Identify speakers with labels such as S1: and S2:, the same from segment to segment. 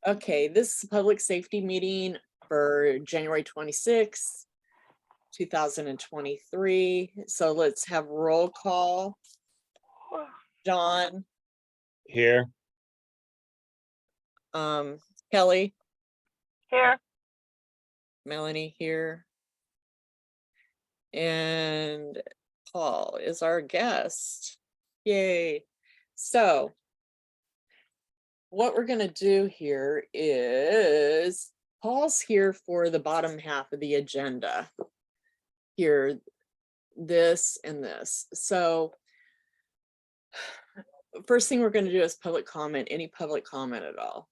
S1: Okay, this is a public safety meeting for January 26th, 2023. So let's have roll call. John,
S2: Here.
S1: Kelly,
S3: Here.
S1: Melanie here. And Paul is our guest. Yay. So what we're going to do here is Paul's here for the bottom half of the agenda. Here, this and this. So first thing we're going to do is public comment. Any public comment at all?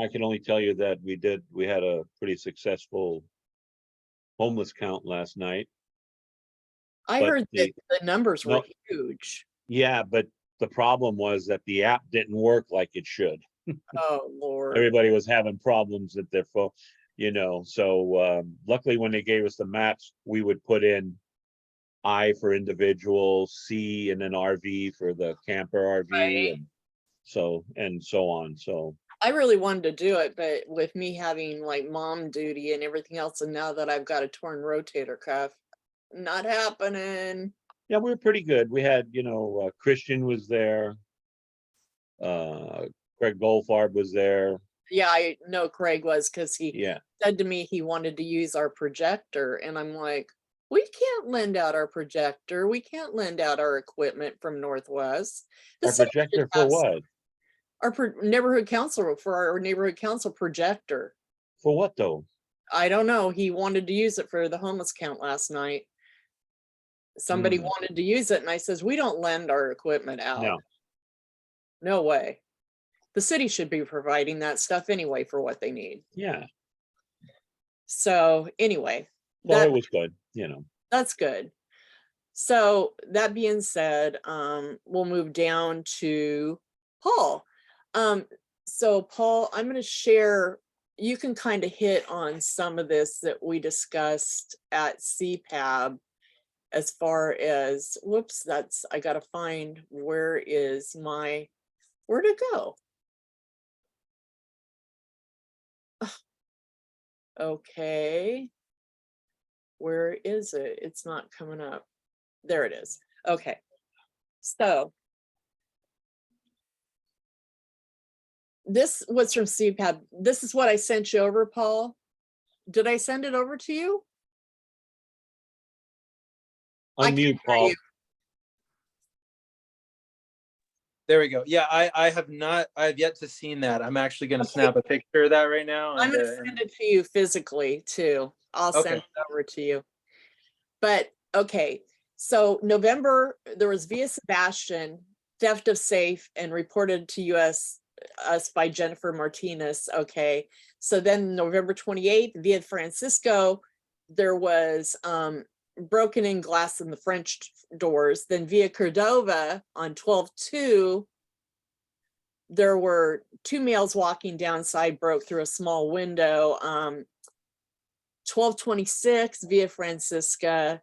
S2: I can only tell you that we had a pretty successful homeless count last night.
S1: I
S2: But
S1: heard that the numbers were
S2: No.
S1: huge.
S2: Yeah, but the problem was that the app didn't work like it should.
S1: Oh, Lord.
S2: Everybody was having problems with their phone, so luckily when they gave us the maps, we would put in I for individual, C, and then RV for the camper RV,
S1: Right.
S2: and so on. So
S1: I really wanted to do it, but with me having like mom duty and everything else, and now that I've got a torn rotator cuff, not happening.
S2: yeah, we were pretty good. We had, Christian was there. Craig Goldfarb was there.
S1: Yeah, I know Craig was because he
S2: Yeah.
S1: said to me he wanted to use our projector, and I'm like, we can't lend out our projector. We can't lend out our equipment from Northwest. The
S2: Our
S1: city should
S2: projector for
S1: have
S2: what?
S1: Our neighborhood council for our neighborhood council projector.
S2: For what though?
S1: I don't know. He wanted to use it for the homeless count last night. Somebody wanted to use it, and I says, we don't lend our equipment out.
S2: No.
S1: No way. The city should be providing that stuff anyway for what they need.
S2: Yeah.
S1: So anyway,
S2: Well, it was good,
S1: that's good. So that being said, we'll move down to Paul. So Paul, I'm going to share, you can kind of hit on some of this that we discussed at CPAB as far as, whoops, I got to find where to go? Okay. Where is it? It's not coming up. There it is. Okay. So this was from CPAB. This is what I sent you over, Paul. Did I send it over to you?
S2: Unmute, Paul.
S4: There we go. Yeah, I have yet to seen that. I'm actually going to snap a picture of that right now.
S1: I'm going to send it to you physically too. I'll send it over to you. But okay, so November, there was Via Sebastian, theft of safe, and reported to us by Jennifer Martinez. Okay, so then November 28th, Via Francisco, there was broken in glass in the French doors. Then Via Cordova on 12/2, there were two males walking downside, broke through a small window. 12/26, Via Francisca,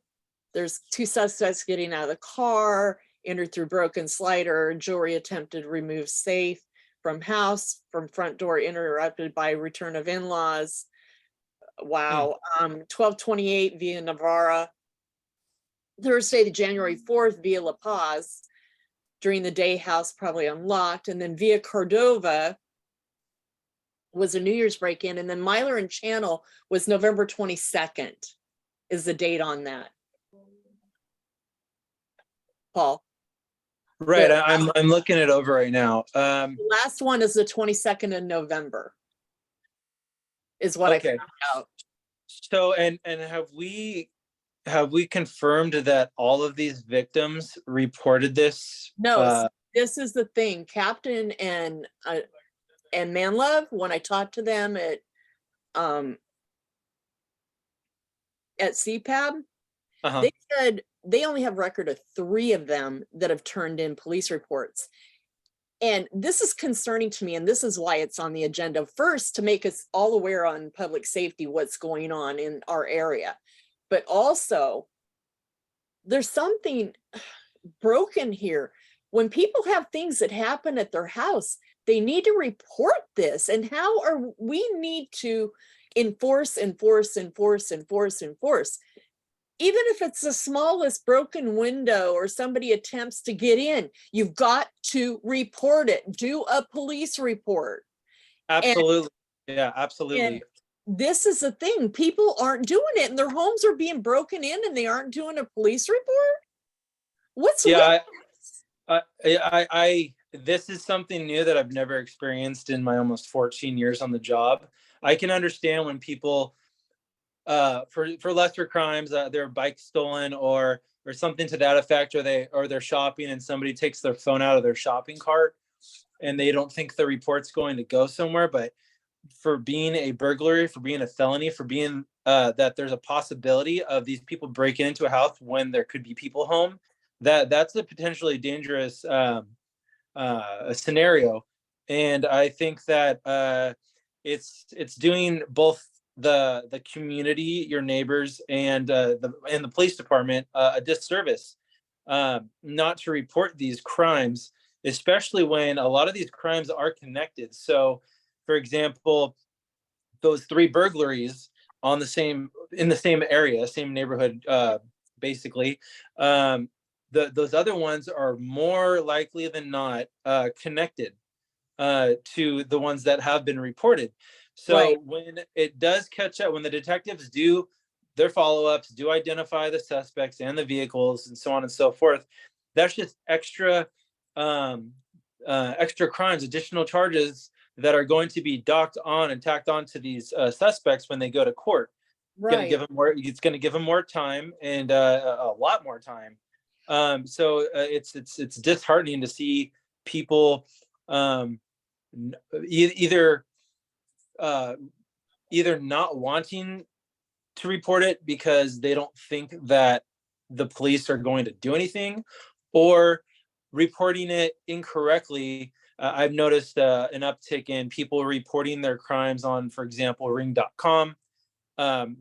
S1: there's two suspects getting out of the car, entered through broken slider, jewelry attempted to remove safe from house, from front door interrupted by return of in-laws. Wow. 12/28, Via Navarra. Thursday, January 4th, Via La Paz. During the day, house probably unlocked. And then Via Cordova was a New Year's break-in. And then Myler and Channel was November 22nd is the date on that. Paul.
S4: Right, I'm looking it over right now.
S1: The last one is the 22nd of November is what I found out.
S4: So, and have we confirmed that all of these victims reported this?
S1: No, this is the thing. Captain and Manlove, when I talked to them at CPAB, they said they only have record of 3 of them that have turned in police reports. And this is concerning to me, and this is why it's on the agenda first, to make us all aware on public safety, what's going on in our area. But also, there's something broken here. When people have things that happen at their house, they need to report this. And how are we need to enforce. Even if it's the smallest broken window or somebody attempts to get in, you've got to report it. Do a police report.
S4: Absolutely. Yeah,
S1: And
S4: absolutely.
S1: this is the thing. People aren't doing it and their homes are being broken in and they aren't doing a police report. What's
S4: Yeah,
S1: with this?
S4: this is something new that I've never experienced in my almost 14 years on the job. I can understand when people, for lesser crimes, their bike stolen or something to that effect, or they're shopping and somebody takes their phone out of their shopping cart and they don't think the report's going to go somewhere. But for being a burglary, for being a felony, for being that there's a possibility of these people breaking into a house when there could be people home, that's a potentially dangerous scenario. And I think that it's doing both the community, your neighbors, and the police department a disservice not to report these crimes, especially when a lot of these crimes are connected. So, for example, those 3 burglaries in the same area, same neighborhood, basically. Those other ones are more likely than not connected to the ones that have been reported. So
S1: Right.
S4: when it does catch up, when the detectives do their follow-ups, do identify the suspects and the vehicles and so on and so forth, that's just extra extra crimes, additional charges that are going to be docked on and tacked on to these suspects when they go to court. Going to give them more. It's going to give them more time, and a lot more time. So it's disheartening to see people either not wanting to report it because they don't think that the police are going to do anything, or reporting it incorrectly. I've noticed an uptick in people reporting their crimes on, for example, ring.com.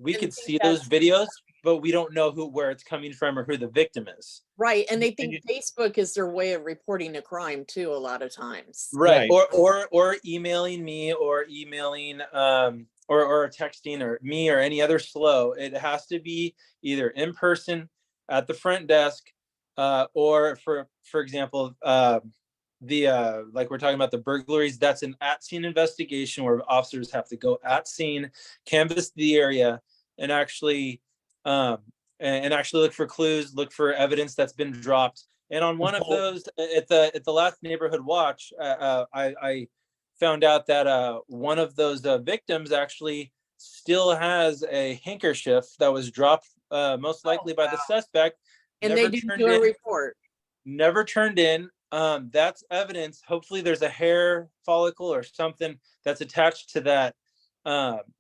S4: We could see those videos, but we don't know where it's coming from or who the victim is.
S1: Right. And they think Facebook is their way of reporting a crime too, a lot of times.
S4: Right. Or emailing me, or emailing or texting or me or any other slow. It has to be either in person at the front desk, or for example, like we're talking about the burglaries, that's an at scene investigation where officers have to go at scene, canvass the area, and actually look for clues, look for evidence that's been dropped. And on one of those, at the last neighborhood watch, I found out that one of those victims actually still has a handkerchief that was dropped, most likely by the suspect.
S1: And they didn't do a report.
S4: Never turned in. That's evidence. Hopefully there's a hair follicle or something that's attached to that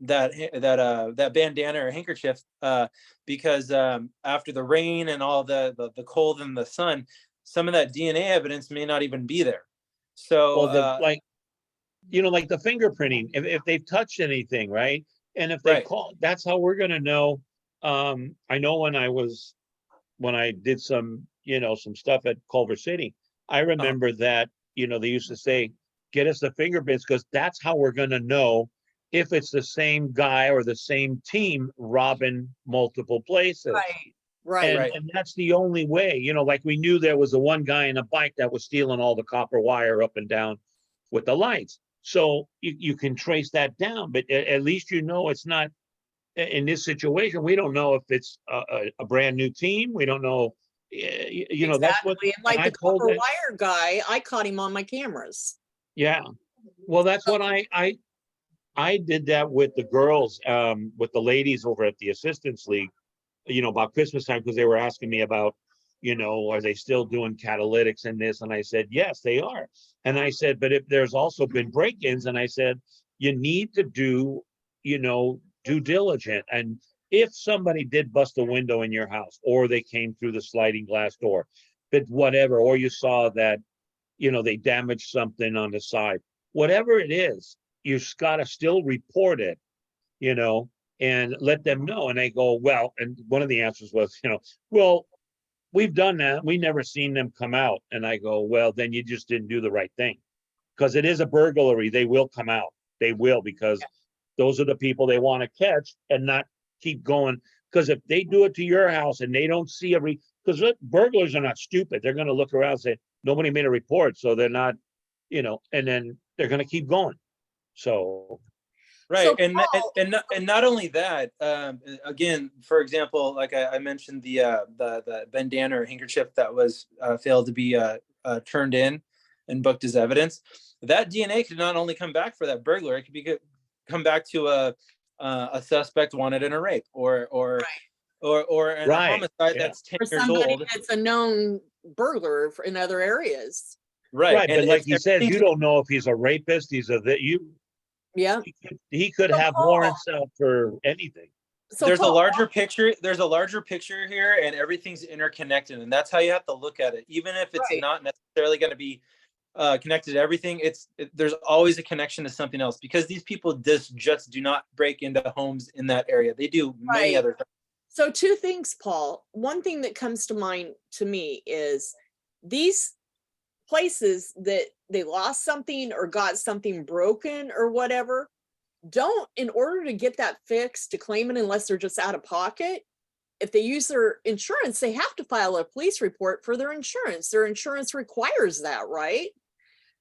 S4: bandana or handkerchief, because after the rain and all the cold and the sun, some of that DNA evidence may not even be there. So
S2: like the fingerprinting, if they've touched anything, right? And if they
S4: right.
S2: call, that's how we're going to know. I know when I did some stuff at Culver City, I remember that, they used to say, get us the fingerprints, because that's how we're going to know if it's the same guy or the same team robbing multiple places.
S1: Right.
S2: And that's the only way, like we knew there was the one guy in a bike that was stealing all the copper wire up and down with the lights. So you can trace that down, but at least it's not in this situation. We don't know if it's a brand new team. We don't know,
S1: Exactly.
S2: that's what.
S1: And like the copper wire guy, I caught him on my cameras.
S2: Yeah. Well, that's what I did that with the girls, with the ladies over at the Assistance League, about Christmas time, because they were asking me about, are they still doing catalytics and this? And I said, yes, they are. And I said, but if there's also been break-ins, and I said, you need to do, due diligence. And if somebody did bust a window in your house, or they came through the sliding glass door, but whatever, or you saw that, they damaged something on the side, whatever it is, you've got to still report it, and let them know. And they go, well, and one of the answers was, well, we've done that. We never seen them come out. And I go, well, then you just didn't do the right thing. because it is a burglary, they will come out. They will, because those are the people they want to catch and not keep going. Because if they do it to your house and they don't see because burglars are not stupid. They're going to look around and say, nobody made a report. So they're not, and then they're going to keep going. So.
S4: Right.
S1: So,
S4: And
S1: Paul-
S4: not only that, again, for example, like I mentioned, the bandana or handkerchief that was failed to be turned in and booked as evidence. That DNA could not only come back for that burglar, it could come back to a suspect wanted in a rape or in a homicide that's 10
S1: For
S4: years
S1: somebody
S4: old.
S1: that's a known burglar in other areas.
S2: Right,
S4: And
S2: but like he says, you don't know if he's a rapist.
S1: Yeah.
S2: He could
S1: So,
S2: have
S1: Paul,
S2: warrants out for anything.
S1: So
S4: there's
S1: Paul,
S4: a larger picture. There's a larger picture here, and everything's interconnected, and that's how you have to look at it. Even if it's
S1: Right.
S4: not necessarily going to be connected to everything, there's always a connection to something else, because these people just do not break into homes in that area. They do many
S1: Right.
S4: other things.
S1: So two things, Paul. One thing that comes to mind to me is these places that they lost something or got something broken or whatever, don't, in order to get that fixed, to claim it, unless they're just out of pocket, if they use their insurance, they have to file a police report for their insurance. Their insurance requires that, right?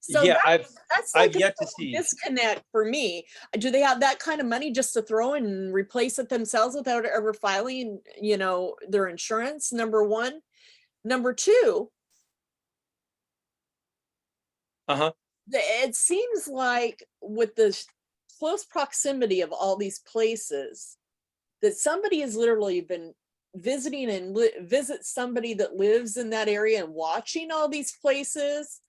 S1: So
S4: Yeah,
S1: that's like
S4: I've yet to see.
S1: disconnect for me. Do they have that kind of money just to throw in and replace it themselves without ever filing, their insurance? Number one. Number two, it seems like with the close proximity of all these places, that somebody has literally been visiting and visit somebody that lives in that area and watching all these places,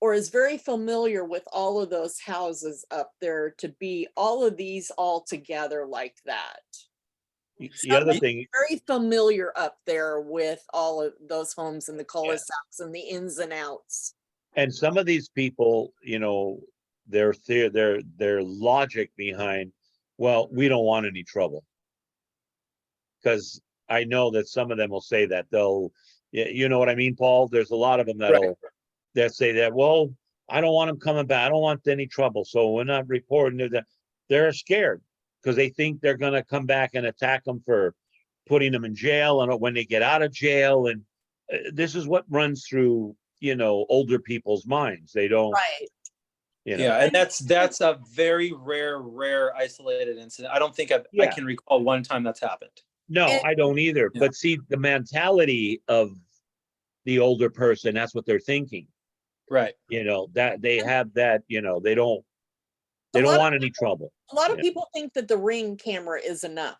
S1: or is very familiar with all of those houses up there to be all of these all together like that.
S2: The other thing,
S1: Very familiar up there with all of those homes and the cul-de-sacs and the ins and outs.
S2: and some of these people, their logic behind, well, we don't want any trouble. Because I know that some of them will say that you know what I mean, Paul? There's a lot of them that say that, well, I don't want them coming back. I don't want any trouble. So we're not reporting that. They're scared because they think they're going to come back and attack them for putting them in jail. And when they get out of jail, and this is what runs through, older people's minds. They don't.
S1: Right.
S4: Yeah, and that's a very rare isolated incident. I don't think I can recall one time that's happened.
S2: No, I don't either. Yeah. But see, the mentality of the older person, that's what they're thinking.
S4: Right.
S2: That they have that, they don't want any trouble.
S1: A lot of people think that the Ring camera is enough.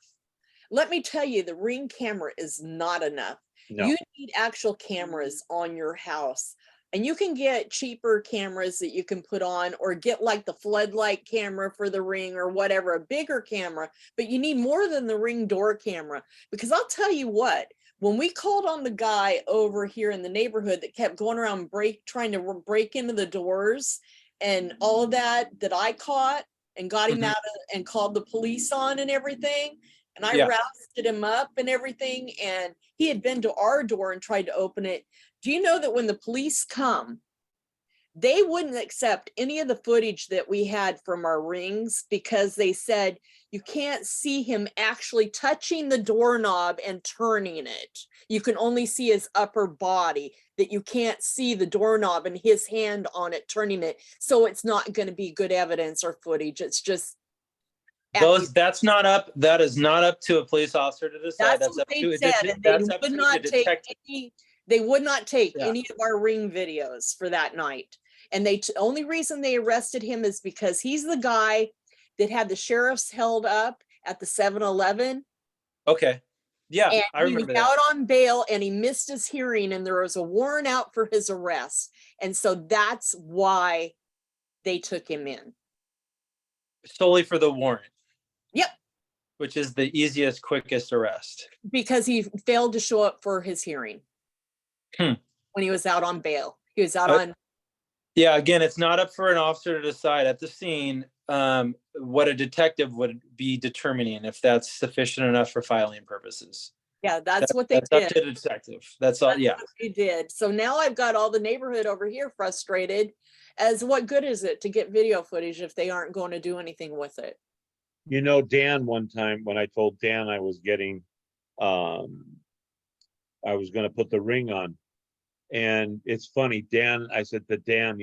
S1: Let me tell you, the Ring camera is not enough. No. You need actual cameras on your house. And you can get cheaper cameras that you can put on, or get like the floodlight camera for the Ring or whatever, a bigger camera, but you need more than the Ring door camera. Because I'll tell you what, when we called on the guy over here in the neighborhood that kept going around trying to break into the doors and all of that I caught and got him out and called the police on and everything. And I rousted him up and everything. And he had been to our door and tried to open it. Do you know that when the police come, they wouldn't accept any of the footage that we had from our Rings, because they said you can't see him actually touching the doorknob and turning it. You can only see his upper body, that you can't see the doorknob and his hand on it turning it. So it's not going to be good evidence or footage. It's just
S4: that is not up to a police officer to decide. That's up to a detective.
S1: They would not take any of our Ring videos for that night. And only reason they arrested him is because he's the guy that had the sheriffs held up at the 7-Eleven.
S4: Okay. Yeah,
S1: and
S4: I remember
S1: he was out on bail and he missed his hearing and there was a warrant out for his arrest. And so that's why they took him in.
S4: Solely for the warrant.
S1: Yep.
S4: Which is the easiest, quickest arrest.
S1: Because he failed to show up for his hearing. When he was out on bail. He was out on.
S4: Yeah, again, it's not up for an officer to decide at the scene what a detective would be determining, if that's sufficient enough for filing purposes.
S1: Yeah, that's what they
S4: That's up
S1: did.
S4: to the detective. That's all.
S1: That's
S4: Yeah.
S1: what they did. So now I've got all the neighborhood over here frustrated, as what good is it to get video footage if they aren't going to do anything with it?
S2: You know, Dan, one time when I told Dan I was getting, um, I was gonna put the ring on. And it's funny, Dan, I said to Dan,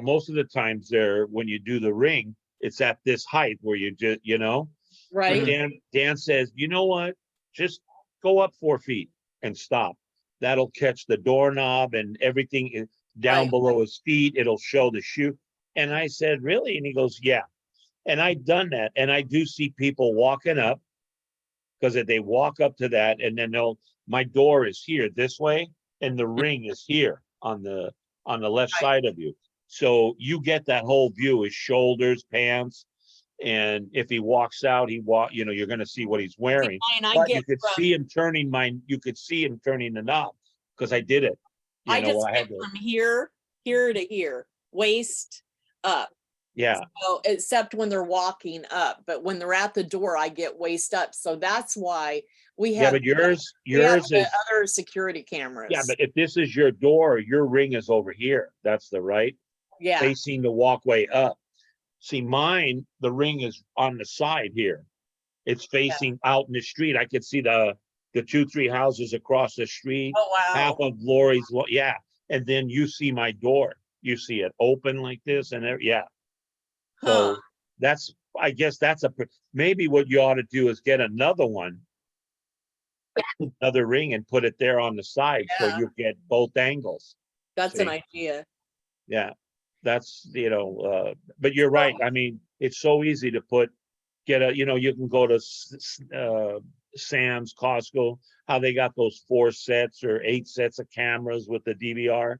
S2: most of the times there, when you do the ring, it's at this height where you just, but
S1: Right?
S2: Dan says, you know what? Just go up 4 feet and stop. That'll catch the doorknob and everything down
S1: Right.
S2: below his feet. It'll show the shoe. And I said, really? And he goes, yeah. And I've done that. And I do see people walking up because if they walk up to that and then my door is here this way and the ring is here on the left
S1: Right.
S2: side of you. So you get that whole view, his shoulders, pants. And if he walks out, you're going to see what he's wearing.
S1: Mine, I
S2: But
S1: get
S2: you could
S1: from,
S2: see him turning you could see him turning the knob because I did it.
S1: I just
S2: I
S1: get
S2: had to,
S1: from here to here, waist up.
S2: yeah.
S1: So, except when they're walking up, but when they're at the door, I get waist up. So that's why we
S2: Yeah,
S1: have,
S2: but yours
S1: we have
S2: is,
S1: the other security cameras.
S2: yeah, but if this is your door, your ring is over here. That's the right,
S1: yeah,
S2: facing the walkway up. See, mine, the ring is on the side here. It's facing out in the street. I could see the 2-3 houses across the street.
S1: oh
S2: Half
S1: wow,
S2: of Lori's, yeah. And then you see my door. You see it open like this and there, yeah.
S1: huh?
S2: So I guess maybe what you ought to do is get another one, another ring and put it there on the side so
S1: Yeah.
S2: you get both angles.
S1: That's an
S2: See?
S1: idea.
S2: Yeah, that's, but you're right. I mean, it's so easy to you can go to Sam's, Costco, how they got those 4 sets or 8 sets of cameras with the DVR.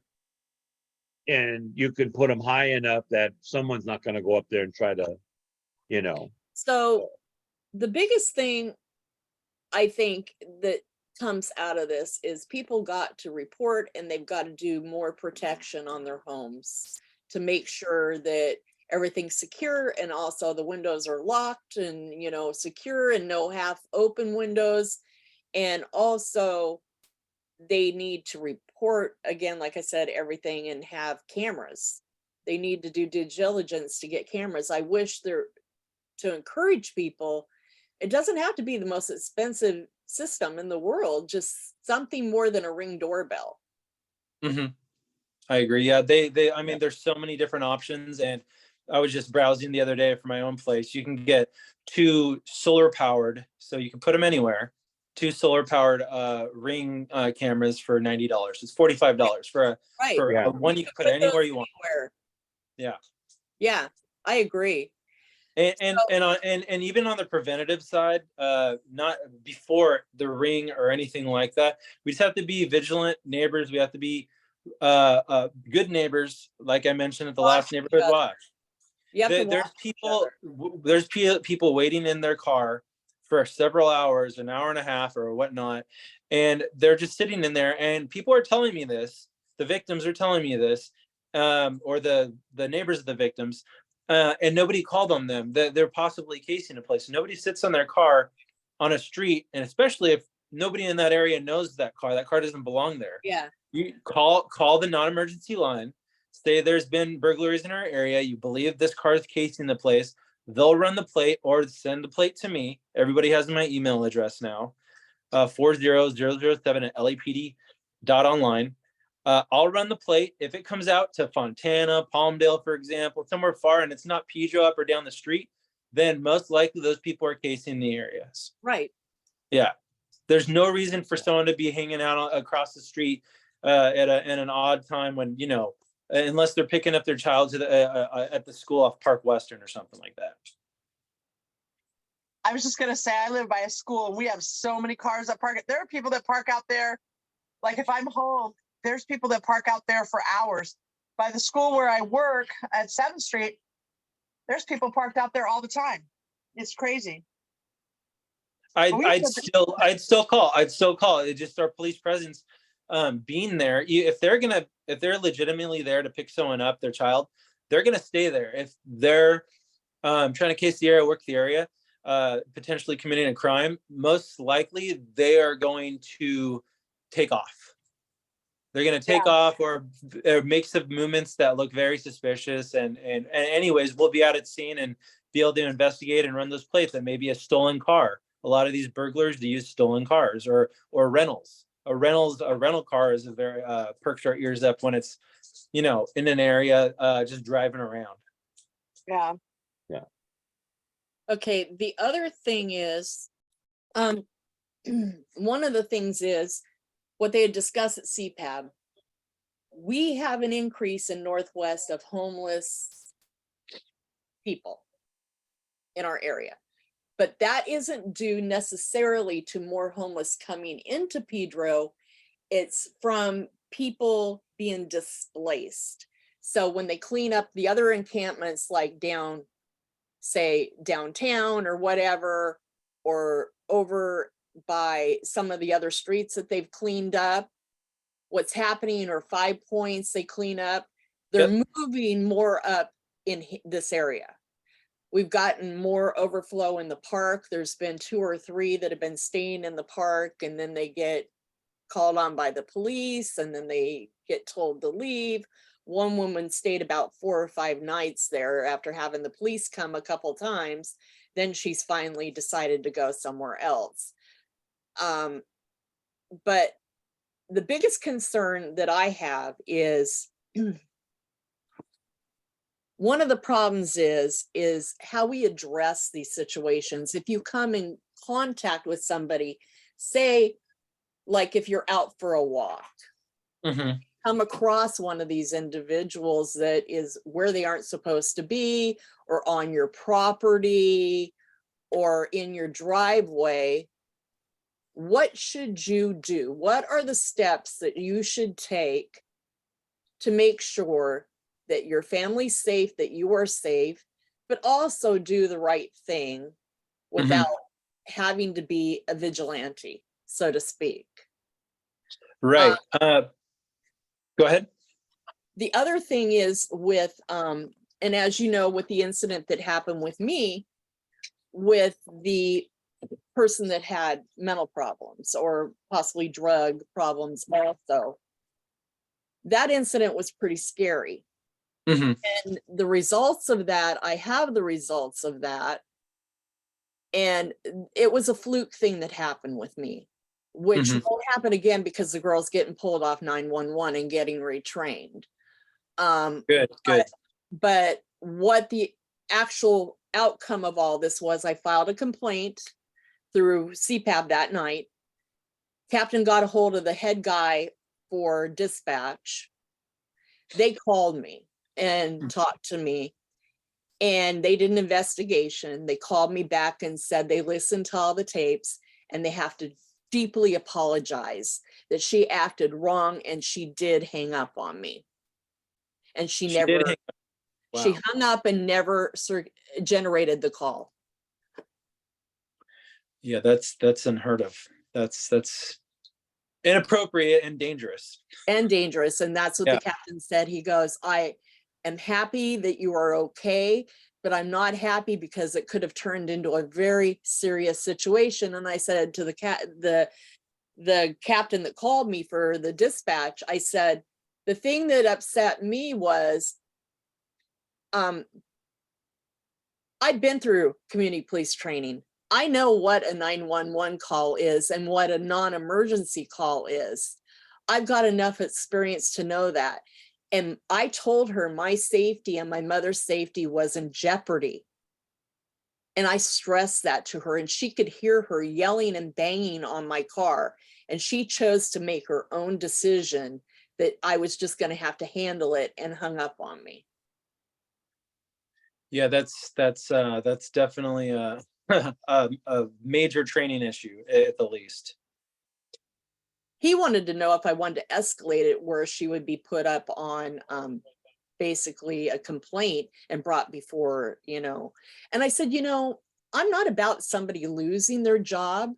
S2: And you can put them high enough that someone's not going to go up there and try to,
S1: So the biggest thing I think that comes out of this is people got to report and they've got to do more protection on their homes to make sure that everything's secure and also the windows are locked and secure and no half open windows. And also they need to report again, like I said, everything and have cameras. They need to do due diligence to get cameras. I wish to encourage people. It doesn't have to be the most expensive system in the world, just something more than a Ring doorbell.
S4: Mm-hmm. I agree. Yeah, I mean, there's so many different options, and I was just browsing the other day for my own place. You can get 2 solar powered, so you can put them anywhere. 2 solar powered Ring cameras for $90. It's $45 for
S2: Yeah.
S4: one you can put anywhere you want.
S1: Anywhere.
S4: Yeah.
S1: Yeah, I agree.
S4: And even on the preventative side, not before the Ring or anything like that, we just have to be vigilant neighbors. We have to be good neighbors, like I mentioned at the last neighborhood watch.
S1: You have to
S4: There's people waiting in their car for several hours, an hour and a half or whatnot, and they're just sitting in there. And people are telling me this. The victims are telling me this, or the neighbors of the victims. And nobody called on them. They're possibly casing a place. Nobody sits on their car on a street, and especially if nobody in that area knows that car doesn't belong there.
S1: Yeah.
S4: You call the non-emergency line. Say there's been burglaries in our area. You believe this car is casing the place. They'll run the plate or send the plate to me. Everybody has my email address now, 40007@lapd.online. I'll run the plate. If it comes out to Fontana, Palmdale, for example, somewhere far, and it's not Pedro up or down the street, then most likely those people are casing the areas.
S1: Right.
S4: Yeah. There's no reason for someone to be hanging out across the street at an odd time when, unless they're picking up their child at the school off Park Western or something like that.
S3: I was just going to say, I live by a school and we have so many cars that park. There are people that park out there. Like if I'm home, there's people that park out there for hours. By the school where I work at 7th Street, there's people parked out there all the time. It's crazy.
S4: I'd still call. It's just our police presence being there. If they're legitimately there to pick someone up, their child, they're gonna stay there. If they're trying to case the area, work the area, potentially committing a crime, most likely they are going to take off. They're going to take off or make some movements that look very suspicious. And anyways, we'll be out at scene and be able to investigate and run those plates. That may be a stolen car. A lot of these burglars, they use stolen cars or rentals. A rental car is a very perks our ears up when it's, you know, in an area just driving around.
S3: Yeah.
S1: Okay, the other thing is, one of the things is what they had discussed at CPAB. We have an increase in Northwest of homeless people in our area, but that isn't due necessarily to more homeless coming into Pedro. It's from people being displaced. So when they clean up the other encampments, like down, say downtown or whatever, or over by some of the other streets that they've cleaned up, what's happening, or 5 Points they clean up, they're moving more up in this area. We've gotten more overflow in the park. There's been 2 or 3 that have been staying in the park, and then they get called on by the police, and then they get told to leave. One woman stayed about 4 or 5 nights there after having the police come a couple times. Then she's finally decided to go somewhere else. But the biggest concern that I have is one of the problems is how we address these situations. If you come in contact with somebody, say, like if you're out for a walk, come across one of these individuals that is where they aren't supposed to be, or on your property, or in your driveway, what should you do? What are the steps that you should take to make sure that your family's safe, that you are safe, but also do the right thing without having to be a vigilante, so to speak?
S4: Right. Go ahead.
S1: The other thing is with, and as you know, with the incident that happened with me, with the person that had mental problems or possibly drug problems also, that incident was pretty scary. And the results of that, I have the results of that. And it was a fluke thing that happened with me, which won't happen again because the girl's getting pulled off 911 and getting retrained.
S4: Good.
S1: But what the actual outcome of all this was, I filed a complaint through CPAB that night. Captain got a hold of the head guy for dispatch. They called me and talked to me, and they did an investigation. They called me back and said they listened to all the tapes, and they have to deeply apologize that she acted wrong, and she did hang up on me. And she never, she hung up and never generated the call.
S4: Yeah, that's unheard of. That's inappropriate and dangerous.
S1: And dangerous. And that's what the captain said. He goes, I am happy that you are okay, but I'm not happy because it could have turned into a very serious situation. And I said to the captain that called me for the dispatch, I said, the thing that upset me was, I'd been through community police training. I know what a 911 call is and what a non-emergency call is. I've got enough experience to know that. And I told her my safety and my mother's safety was in jeopardy. And I stressed that to her, and she could hear her yelling and banging on my car. And she chose to make her own decision that I was just going to have to handle it, and hung up on me.
S4: Yeah, that's definitely a major training issue at the least.
S1: He wanted to know if I wanted to escalate it where she would be put up on basically a complaint and brought before, and I said, I'm not about somebody losing their job,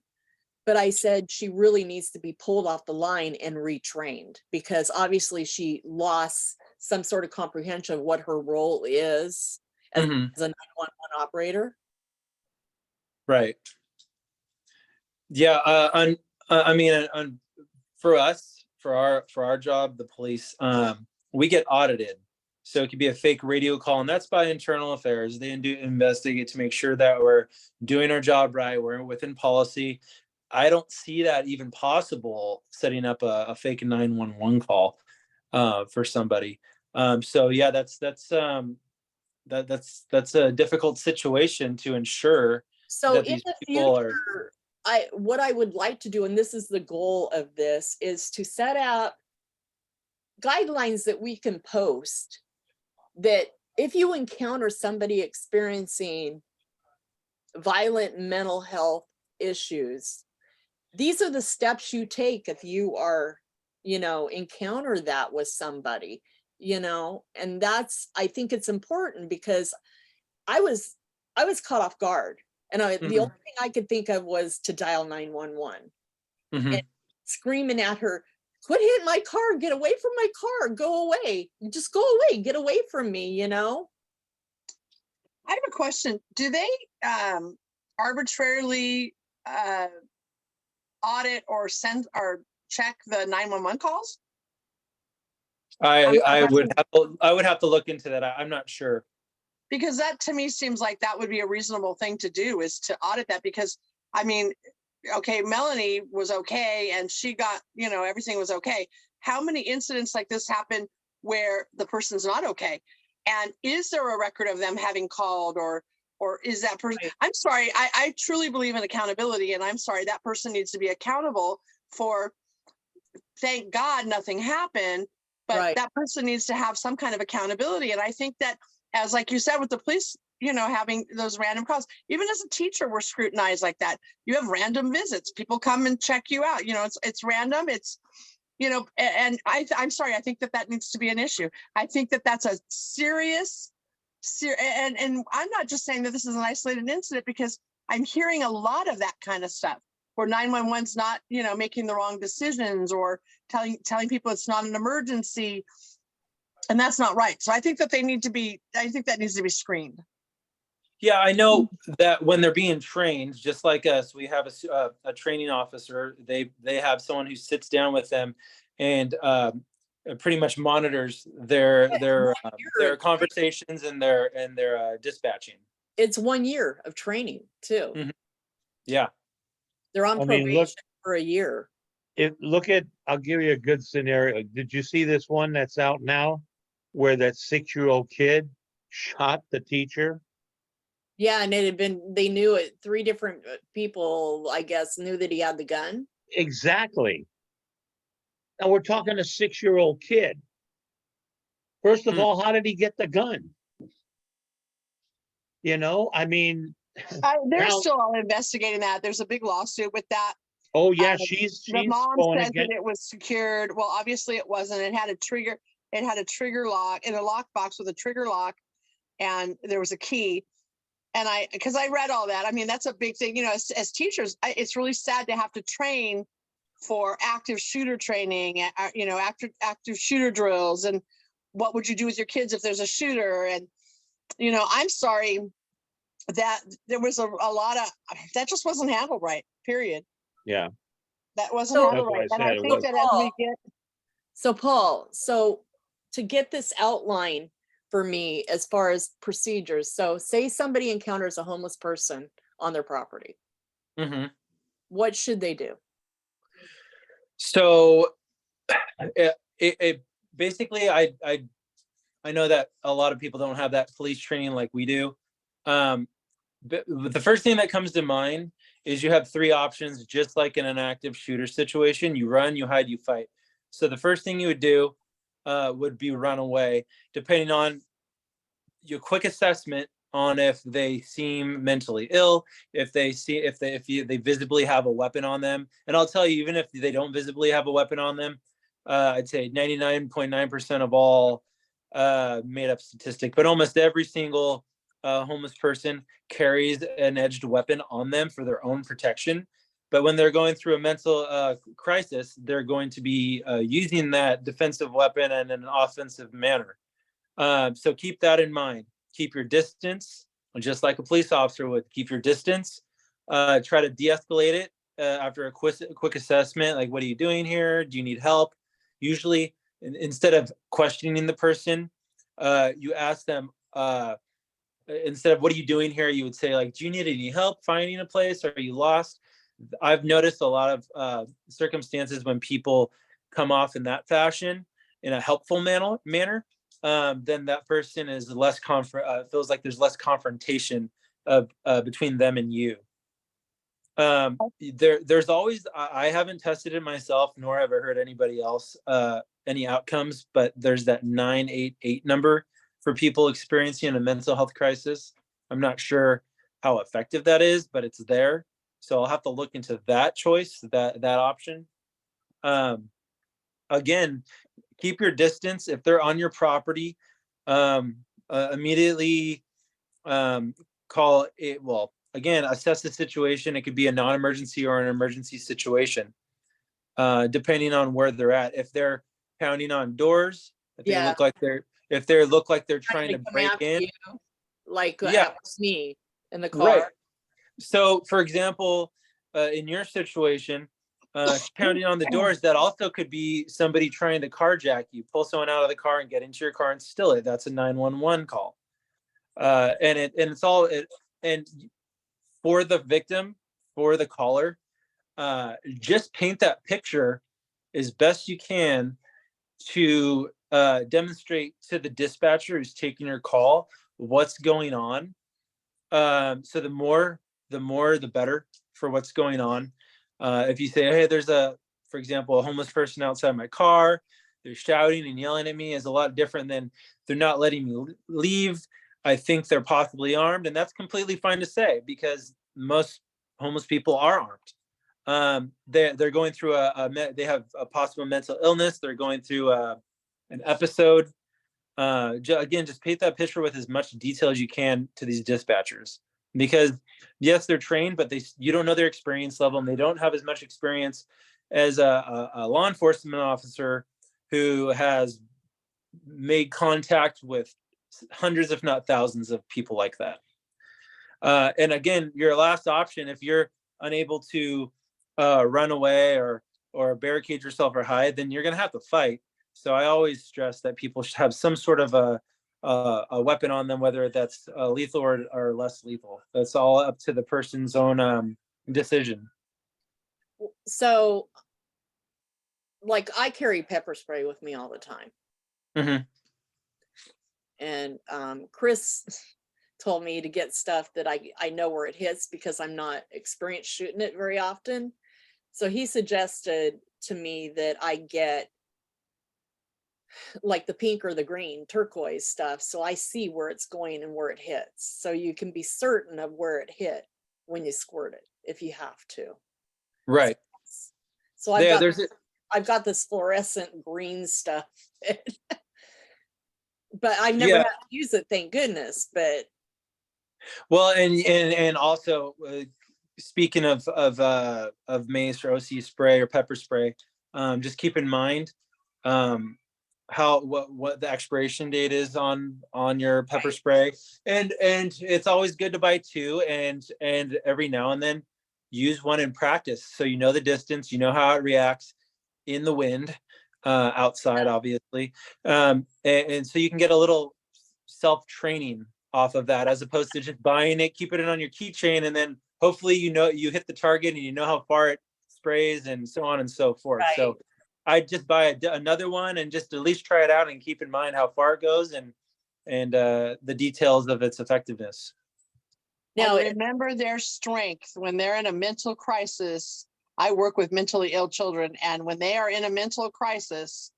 S1: but I said she really needs to be pulled off the line and retrained, because obviously she lost some sort of comprehension of what her role is as a 911 operator.
S4: Right. Yeah. I mean, for us, for our job, the police, we get audited. So it could be a fake radio call, and that's by internal affairs. They do investigate to make sure that we're doing our job right, we're within policy. I don't see that even possible setting up a fake 911 call for somebody. So yeah, that's a difficult situation to ensure
S1: So
S4: that
S1: in
S4: these
S1: the
S4: people are.
S1: future, what I would like to do, and this is the goal of this, is to set out guidelines that we can post, that if you encounter somebody experiencing violent mental health issues, these are the steps you take if you are, encounter that with somebody, and I think it's important, because I was caught off guard, and the only thing I could think of was to dial 911 and screaming at her, quit hitting my car, get away from my car, go away, just go away, get away from me,
S3: I have a question. Do they arbitrarily audit or send or check the 911 calls?
S4: I would have to look into that. I'm not sure.
S3: Because that to me seems like that would be a reasonable thing to do, is to audit that, because I mean, okay, Melanie was okay and she got, everything was okay. How many incidents like this happen where the person's not okay? And is there a record of them having called, or is that person,
S1: Right.
S3: I'm sorry, I truly believe in accountability, and I'm sorry, that person needs to be accountable for, thank God nothing happened, but
S1: Right.
S3: that person needs to have some kind of accountability. And I think that, as like you said, with the police, having those random calls, even as a teacher, we're scrutinized like that. You have random visits, people come and check you out, it's random, it's, and I'm sorry, I think that needs to be an issue. I think that that's a serious, and I'm not just saying that this is an isolated incident, because I'm hearing a lot of that kind of stuff, where 911's not, making the wrong decisions, or telling people it's not an emergency. And that's not right. So I think that needs to be screened.
S4: Yeah, I know that when they're being trained, just like us, we have a training officer. They have someone who sits down with them and pretty much monitors their conversations and their dispatching.
S1: It's 1 year of training too.
S4: Mhm. Yeah.
S1: They're on
S2: I mean,
S1: probation
S2: look,
S1: for a year.
S2: I'll give you a good scenario. Did you see this one that's out now where that 6-year-old kid shot the teacher?
S1: Yeah, and they knew it. 3 different people, I guess, knew that he had the gun.
S2: Exactly. Now we're talking a 6-year-old kid. First of all, how did he get the gun? I mean,
S3: They're
S2: now,
S3: still all investigating that. There's a big lawsuit with that.
S2: oh yeah,
S3: The
S2: she's
S3: mom
S2: going
S3: says that
S2: against.
S3: it was secured. Well, obviously it wasn't. It had a trigger lock in a lockbox with a trigger lock, and there was a key. And because I read all that, I mean, that's a big thing. As teachers, it's really sad to have to train for active shooter training, active shooter drills, and what would you do with your kids if there's a shooter? And I'm sorry that there was a lot of that just wasn't handled right. Period.
S2: Yeah.
S3: That wasn't
S1: So-
S3: handled right.
S2: That's
S3: And
S2: why I
S3: I
S2: said it
S3: think
S2: was.
S3: that as we get,
S1: So Paul, to get this outline for me as far as procedures, so say somebody encounters a homeless person on their property,
S4: Mm-hmm.
S1: what should they do?
S4: So it basically, I know that a lot of people don't have that police training like we do. But the first thing that comes to mind is you have 3 options, just like in an active shooter situation. You run, you hide, you fight. So the first thing you would do would be run away, depending on your quick assessment on if they seem mentally ill, if they visibly have a weapon on them. And I'll tell you, even if they don't visibly have a weapon on them, I'd say 99.9% of all made up statistic, but almost every single homeless person carries an edged weapon on them for their own protection. But when they're going through a mental crisis, they're going to be using that defensive weapon in an offensive manner. So keep that in mind. Keep your distance, just like a police officer would. Keep your distance. try to de-escalate it after a quick assessment, like, what are you doing here? Do you need help? Usually, instead of questioning the person, you ask them, instead of what are you doing here, you would say, like, do you need any help finding a place? Are you lost? I've noticed a lot of circumstances when people come off in that fashion, in a helpful manner, then that person is less feels like there's less confrontation between them and you. There's always, I haven't tested it myself, nor have I heard anybody else any outcomes, but there's that 988 number for people experiencing a mental health crisis. I'm not sure how effective that is, but it's there. So I'll have to look into that choice, that option. Again, keep your distance. If they're on your property, immediately call it. Well, again, assess the situation. It could be a non-emergency or an emergency situation, depending on where they're at. If they're pounding on doors, if they look like they're trying to break in,
S1: like that was me in the car.
S4: right. So, for example, in your situation, pounding on the doors, that also could be somebody trying to carjack you, pull someone out of the car and get into your car and steal it. That's a 911 call. And for the victim, for the caller, just paint that picture as best you can to demonstrate to the dispatcher who's taking your call what's going on. So the more, the better for what's going on. If you say, hey, there's for example, a homeless person outside my car, they're shouting and yelling at me, is a lot different than they're not letting me leave. I think they're possibly armed, and that's completely fine to say, because most homeless people are armed. They're going through they have a possible mental illness. They're going through an episode. Again, just paint that picture with as much detail as you can to these dispatchers, because yes, they're trained, but you don't know their experience level, and they don't have as much experience as a law enforcement officer who has made contact with hundreds, if not thousands, of people like that. And again, your last option, if you're unable to run away or barricade yourself or hide, then you're going to have to fight. So I always stress that people should have some sort of a weapon on them, whether that's lethal or less lethal. That's all up to the person's own decision.
S1: So, like, I carry pepper spray with me all the time.
S4: Mm-hmm.
S1: And Chris told me to get stuff that I know where it hits, because I'm not experienced shooting it very often. So he suggested to me that I get like the pink or the green turquoise stuff, so I see where it's going and where it hits, so you can be certain of where it hit when you squirt it if you have to.
S4: Right.
S1: So I've got this fluorescent green stuff. But I've never had to use it, thank goodness. But
S4: well, and also speaking of mace or OC spray or pepper spray, just keep in mind what the expiration date is on your pepper spray, and it's always good to buy two, and every now and then use one in practice, so you know the distance, you know how it reacts in the wind, outside, obviously, and so you can get a little self-training off of that, as opposed to just buying it, keeping it on your keychain, and then hopefully you hit the target and you know how far it sprays and so on and so forth. Right. So I just buy another one and just at least try it out and keep in mind how far it goes and the details of its effectiveness.
S3: Now, remember their strength when they're in a mental crisis. I work with mentally ill children, and when they are in a mental crisis,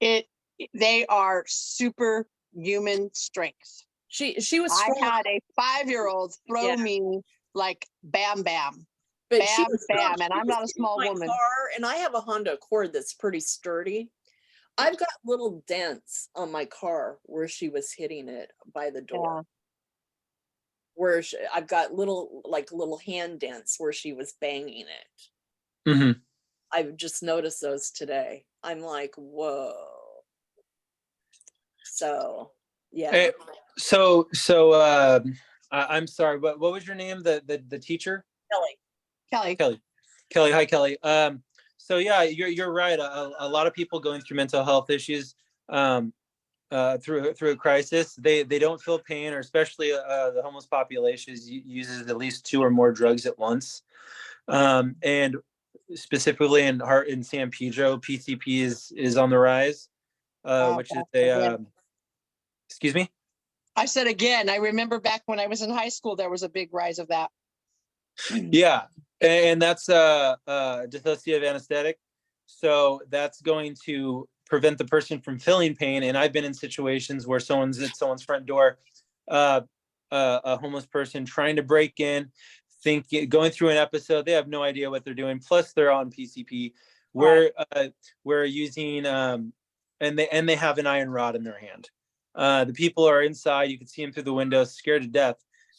S3: they are superhuman strength.
S1: She was strong.
S3: I had a 5-year-old throw me like bam, bam.
S1: But
S3: bam,
S1: she was
S3: bam,
S1: strong.
S3: and I'm not a small woman.
S1: And I have a Honda Accord that's pretty sturdy. I've got little dents on my car where she was hitting it by the door. Yeah. Where I've got little hand dents where she was banging it.
S4: Mm-hmm.
S1: I've just noticed those today. I'm like, whoa. So, yeah.
S4: Hey, so I'm sorry, but what was your name? The teacher?
S3: Kelly.
S4: Kelly, hi Kelly. So yeah, you're right. A lot of people going through mental health issues through a crisis, they don't feel pain, or especially the homeless population uses at least 2 or more drugs at once. And specifically in San Pedro, PCP is on the rise, which is a excuse me.
S3: I said again, I remember back when I was in high school, there was a big rise of that.
S4: Yeah, and that's dissociative anesthetic. So that's going to prevent the person from feeling pain. And I've been in situations where someone's at someone's front door, a homeless person trying to break in, going through an episode. They have no idea what they're doing. Plus, they're on PCP. We're using and they have an iron rod in their hand. The people are inside. You can see them through the windows, scared to death.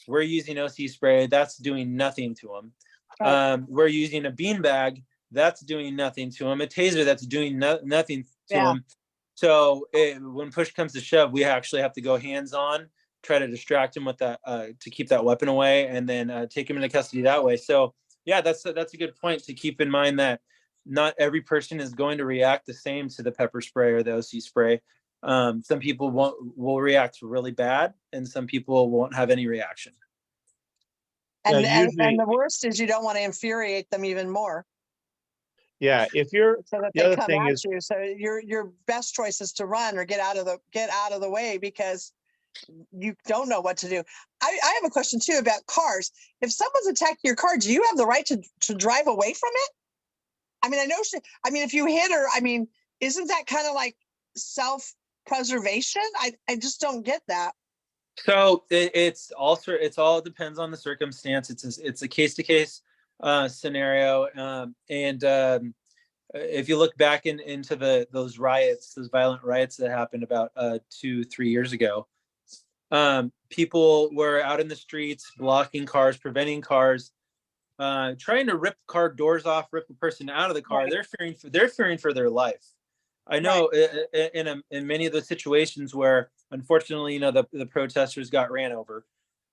S4: We're using OC spray. That's doing nothing to them. We're using a beanbag. That's doing nothing to them. A taser, that's doing nothing to them. So when push comes to shove, we actually have to go hands-on, try to distract them with that, to keep that weapon away, and then take them into custody that way. So yeah, that's a good point to keep in mind, that not every person is going to react the same to the pepper spray or the OC spray. Some people will react really bad, and some people won't have any reaction.
S3: And,
S2: Yeah,
S3: and the worst is you don't want to infuriate them even more.
S2: Yeah, if you're,
S3: So that
S2: the
S3: they
S2: other
S3: come
S2: thing
S3: at
S2: is,
S3: you. So your best choice is to run or get out of the way, because you don't know what to do. I have a question too about cars. If someone's attacking your car, do you have the right to drive away from it? I mean, I mean, if you hit her, I mean, isn't that kind of like self-preservation? I just don't get that.
S4: So it all depends on the circumstance. It's a case-to-case scenario. If you look back into those violent riots that happened about 2-3 years ago, people were out in the streets blocking cars, preventing cars, trying to rip car doors off, rip a person out of the car. Right. They're fearing for their life. I know, right. In many of those situations where, unfortunately, the protesters got ran over,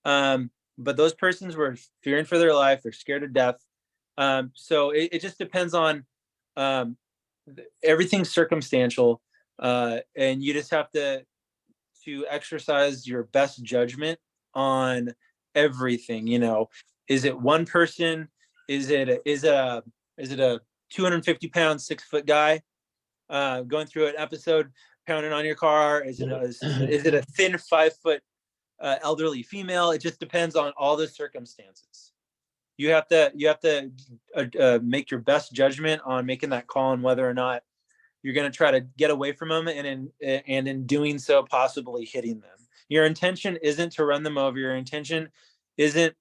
S4: but those persons were fearing for their life. They're scared to death. So it just depends on, everything's circumstantial, and you just have to exercise your best judgment on everything. Is it one person? Is it a 250-pound, 6-foot guy going through an episode, pounding on your car? Is it a thin 5-foot elderly female? It just depends on all the circumstances. You have to make your best judgment on making that call on whether or not you're going to try to get away from them, and in doing so, possibly hitting them. Your intention isn't to run them over. Your intention isn't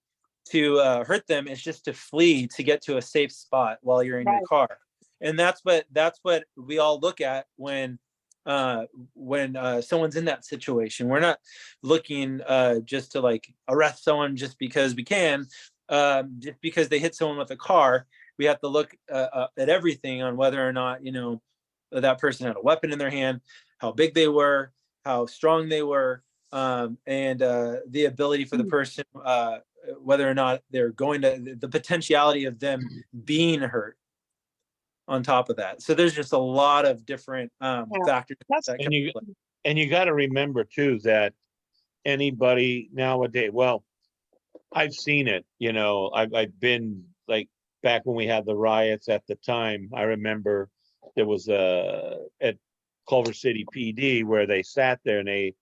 S4: to hurt them. It's just to flee, to get to a safe spot while you're in your car. And that's what we all look at when someone's in that situation. We're not looking just to like arrest someone just because we can, just because they hit someone with a car. We have to look at everything on whether or not that person had a weapon in their hand, how big they were, how strong they were, and the ability for the person, whether or not they're going to, the potentiality of them being hurt on top of that. So there's just a lot of different factors.
S2: And you got to remember too, that anybody nowadays, well, I've seen it, I've been like, back when we had the riots at the time, I remember there was at Culver City PD where they sat there, and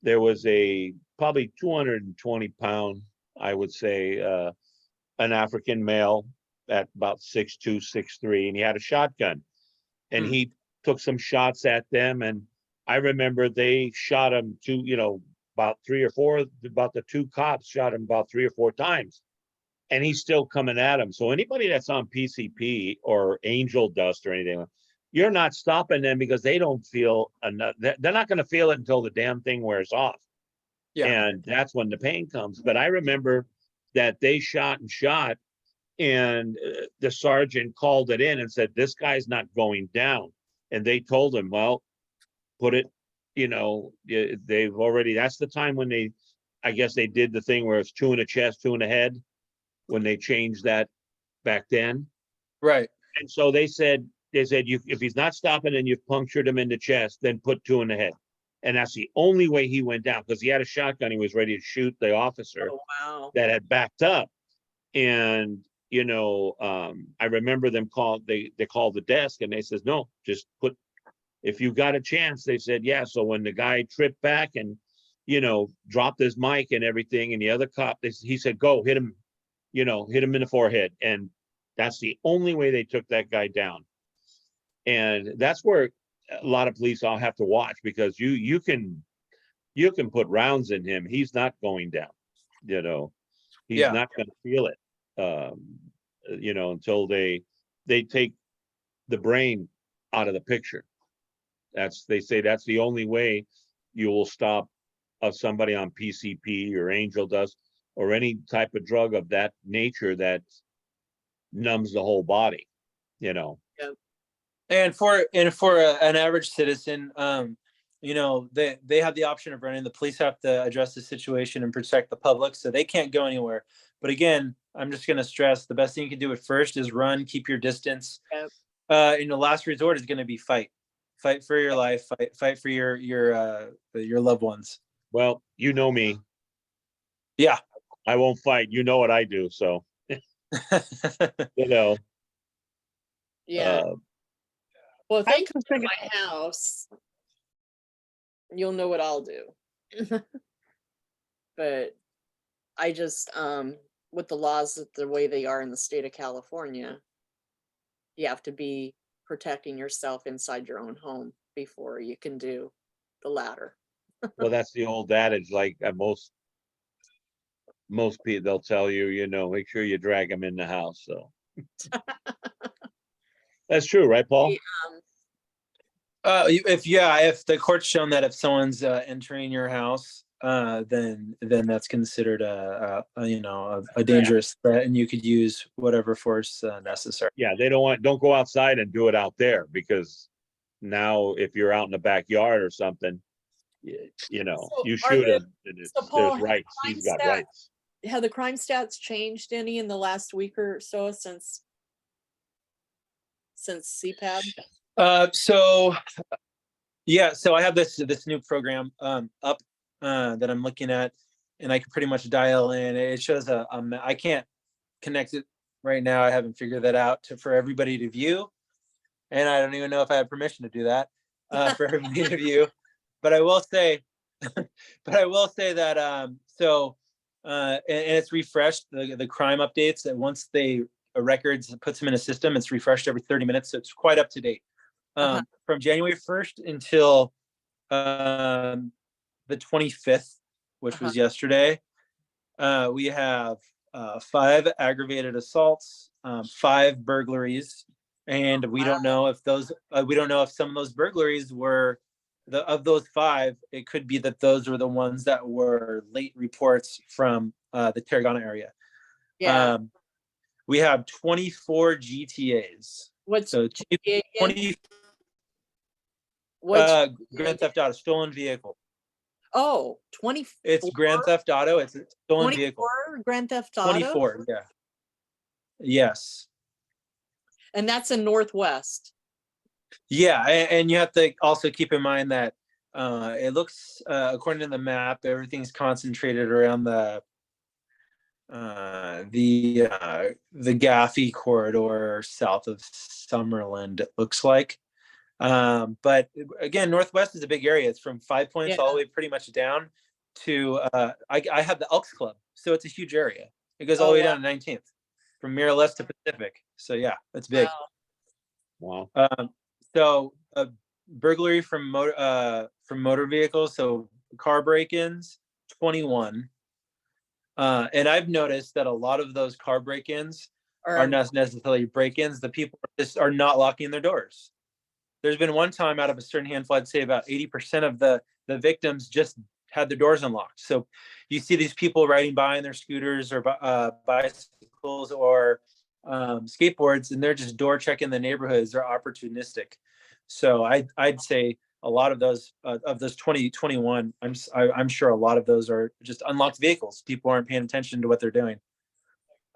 S2: there was a probably 220-pound, I would say, an African male at about 6'2", 6'3", and he had a shotgun, and he took some shots at them. And I remember they shot him about the 2 cops shot him about 3 or 4 times, and he's still coming at him. So anybody that's on PCP or angel dust or anything, you're not stopping them, because they don't feel enough. They're not going to feel it until the damn thing wears off. Yeah. And that's when the pain comes. But I remember that they shot, and the sergeant called it in and said, this guy's not going down. And they told him, well, put it, they've already, that's the time when I guess they did the thing where it's 2 in the chest, 2 in the head. when they changed that back then.
S4: Right.
S2: And so they said, you, if he's not stopping and you've punctured him in the chest, then put 2 in the head. And that's the only way he went down, because he had a shotgun. He was ready to shoot the officer
S1: Oh, wow.
S2: that had backed up. And, you know, I remember them they called the desk and they says, no, just put, if you got a chance, they said, yeah. So when the guy tripped back and, you know, dropped his mic and everything, and the other cop, he said, go hit him, you know, hit him in the forehead. And that's the only way they took that guy down. And that's where a lot of police all have to watch, because you can put rounds in him. He's not going down, you know, he's
S4: Yeah.
S2: not going to feel it, you know, until they take the brain out of the picture. They say that's the only way you will stop somebody on PCP or angel dust or any type of drug of that nature that numbs the whole body, you know.
S4: And for an average citizen, you know, they have the option of running. The police have to address the situation and protect the public, so they can't go anywhere. But again, I'm just going to stress, the best thing you can do at first is run, keep your distance.
S1: Yep.
S4: And the last resort is going to be fight for your life, fight for your loved ones.
S2: Well, you know me.
S4: Yeah.
S2: I won't fight. You know what I do. So, you know.
S1: Yeah. Well, if
S3: I
S1: they
S3: was
S1: come
S3: just
S1: to
S3: thinking,
S1: my house, you'll know what I'll do. But I just, with the laws the way they are in the state of California, you have to be protecting yourself inside your own home before you can do the latter.
S2: Well, that's the old adage. Like most people, they'll tell you, you know, make sure you drag them in the house. So that's true, right, Paul?
S4: If the court's shown that if someone's entering your house, then that's considered a dangerous threat, and you could use whatever force necessary.
S2: Yeah, don't go outside and do it out there, because now if you're out in the backyard or something, you know,
S1: So
S2: you shoot him.
S1: Paul,
S2: There's rights. He's got
S1: stat-
S2: rights.
S1: have the crime stats changed any in the last week or so since CPAB?
S4: So I have this new program up that I'm looking at, and I can pretty much dial in. It shows I can't connect it right now. I haven't figured that out for everybody to view, and I don't even know if I have permission to do that for everybody to view. But I will say, that and it's refreshed, the crime updates, that once records puts them in a system, it's refreshed every 30 minutes, so it's quite up to date. From January 1st until the 25th, which was yesterday, we have 5 aggravated assaults, 5 burglaries, and we don't know if some of those burglaries were of those 5. It could be that those were the ones that were late reports from the Tarragona area.
S1: Yeah.
S4: We have 24 GTAs.
S1: What's
S4: so
S1: GTA
S4: 20
S1: What's
S4: Grand Theft Auto, stolen vehicle.
S1: Oh, 24.
S4: It's Grand Theft Auto. It's a stolen
S1: 24
S4: vehicle.
S1: Grand Theft Auto.
S4: 24. Yeah. Yes.
S1: And that's in Northwest.
S4: Yeah, and you have to also keep in mind that it looks, according to the map, everything's concentrated around the Gaffey corridor south of Summerlin, it looks like. But again, Northwest is a big area. It's from 5 Points all the way pretty much down to I have the Elks Club, so it's a huge area. It goes all the way down to 19th, from Mirror to Pacific. So yeah, it's big.
S2: Wow.
S4: So burglary from motor vehicles, so car break-ins, 21. And I've noticed that a lot of those car break-ins are not necessarily break-ins. The people are not locking their doors. There's been one time out of a certain handful, I'd say about 80% of the victims just had their doors unlocked. So you see these people riding by in their scooters or bicycles or skateboards, and they're just door checking the neighborhoods. They're opportunistic. So I'd say a lot of those 2021, I'm sure a lot of those are just unlocked vehicles. People aren't paying attention to what they're doing.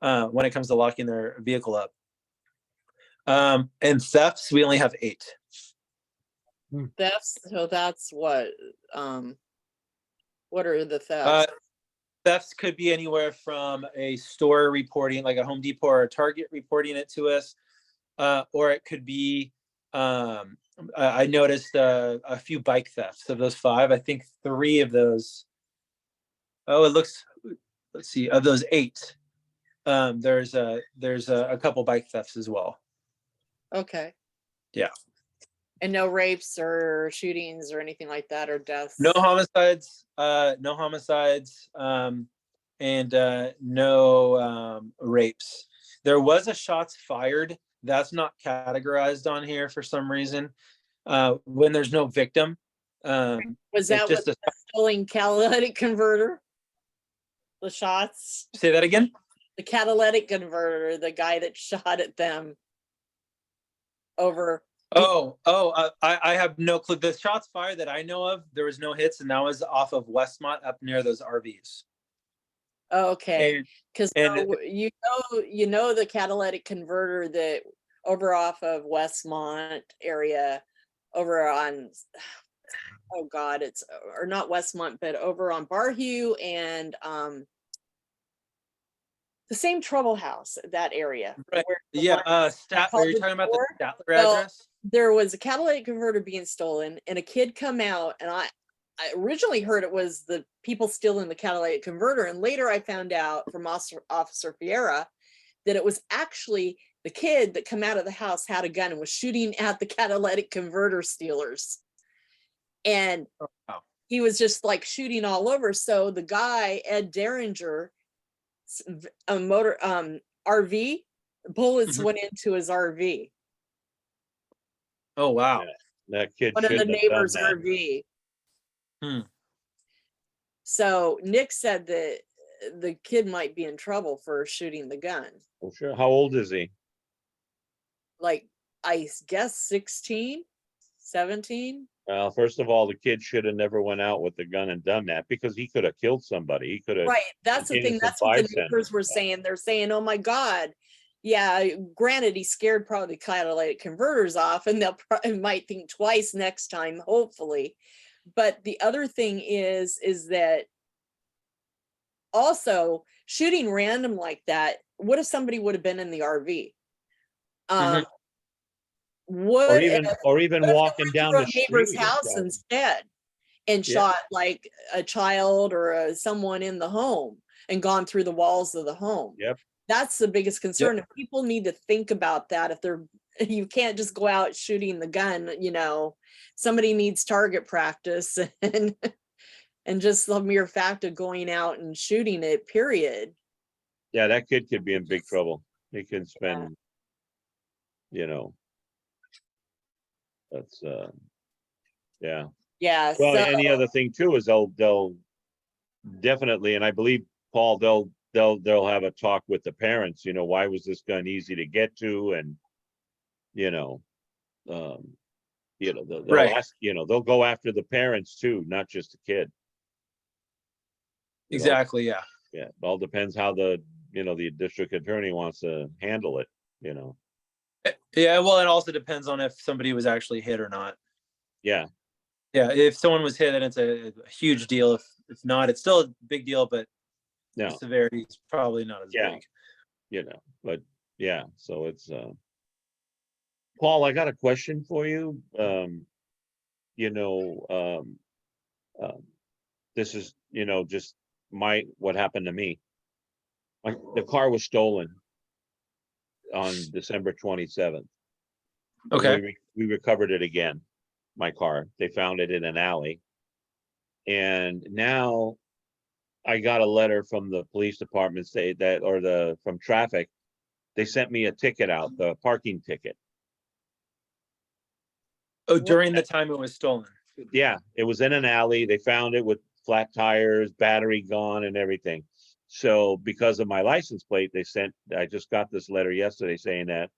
S4: when it comes to locking their vehicle up. And thefts, we only have 8.
S1: Thefts, so that's what are the
S4: Uh,
S1: thefts?
S4: thefts could be anywhere from a store reporting, like a Home Depot or a Target reporting it to us, or it could be, I noticed a few bike thefts. Of those 5, I think 3 of those, let's see, of those 8, there's a couple bike thefts as well.
S1: Okay.
S4: Yeah.
S1: And no rapes or shootings or anything like that, or deaths?
S4: No homicides, and no rapes. There was a shots fired. That's not categorized on here for some reason. When there's no victim.
S1: Was that
S4: just
S1: with the stolen catalytic converter? The shots?
S4: Say that again?
S1: The catalytic converter, the guy that shot at them over.
S4: I have no clue. The shots fired that I know of, there was no hits, and that was off of Westmont up near those RVs.
S1: Okay, because
S4: And
S1: you know the catalytic converter that over off of Westmont area, over on, oh God, it's, or not Westmont, but over on Barhue and the same Trouble House, that area.
S4: Right.
S1: where the
S4: Yeah,
S1: one
S4: are
S1: called
S4: you
S1: the
S4: talking about the
S1: door?
S4: Statler
S1: So,
S4: address?
S1: there was a catalytic converter being stolen, and a kid come out, and I originally heard it was the people stealing the catalytic converter, and later I found out from Officer Fiera that it was actually the kid that come out of the house had a gun and was shooting at the catalytic converter stealers, and
S4: wow.
S1: he was just like shooting all over. So the guy, Ed Derringer, a motor RV, bullets
S4: Mhm.
S1: went into his RV.
S4: Oh wow.
S2: Yeah, that kid
S1: One of the
S2: shouldn't have done
S1: neighbors'
S2: that.
S1: RV.
S4: Hmm.
S1: So Nick said that the kid might be in trouble for shooting the gun.
S2: Oh, sure. How old is he?
S1: Like, I guess 16, 17.
S2: Well, first of all, the kid should have never went out with the gun and done that, because he could have killed somebody. He could have.
S1: Right. That's the thing.
S2: innocent
S1: That's what the
S2: bystander.
S1: neighbors were saying. They're saying, oh my God. Yeah, granted, he scared probably catalytic converters off, and they'll probably might think twice next time, hopefully. But the other thing is that also shooting random like that, what if somebody would have been in the RV?
S4: Mhm.
S1: What
S2: Or
S1: if,
S2: even
S1: what if
S2: walking
S1: they
S2: down
S1: went
S2: the
S1: to a neighbor's
S2: street.
S1: house instead and
S2: Yeah.
S1: shot like a child or someone in the home and gone through the walls of the home?
S2: Yep.
S1: That's the biggest concern. If people need to think about that, if they're, you can't just go out shooting the gun, somebody needs target practice and just the mere fact of going out and shooting it, period.
S2: Yeah, that kid could be in big trouble. He could spend, that's yeah.
S1: Yeah.
S2: Well,
S1: So
S2: and the other thing too is they'll definitely, and I believe, Paul, they'll have a talk with the parents, why was this gun easy to get to? And they'll
S4: Right.
S2: ask, they'll go after the parents too, not just the kid.
S4: Exactly. Yeah.
S2: Yeah, it all depends how the district attorney wants to handle it,
S4: Yeah. Well, it also depends on if somebody was actually hit or not.
S2: Yeah.
S4: Yeah. If someone was hit, then it's a huge deal. If not, it's still a big deal, but
S2: Yeah.
S4: the severity is probably not as
S2: Yeah.
S4: big.
S2: But yeah, so it's Paul, I got a question for you. This is, just what happened to me. The car was stolen on December 27th.
S4: Okay.
S2: We recovered it again, my car. They found it in an alley. And now I got a letter from the police department say that, or from traffic. They sent me a ticket out, the parking ticket.
S4: Oh, during the time it was stolen.
S2: Yeah, it was in an alley. They found it with flat tires, battery gone, and everything. So because of my license plate, I just got this letter yesterday saying that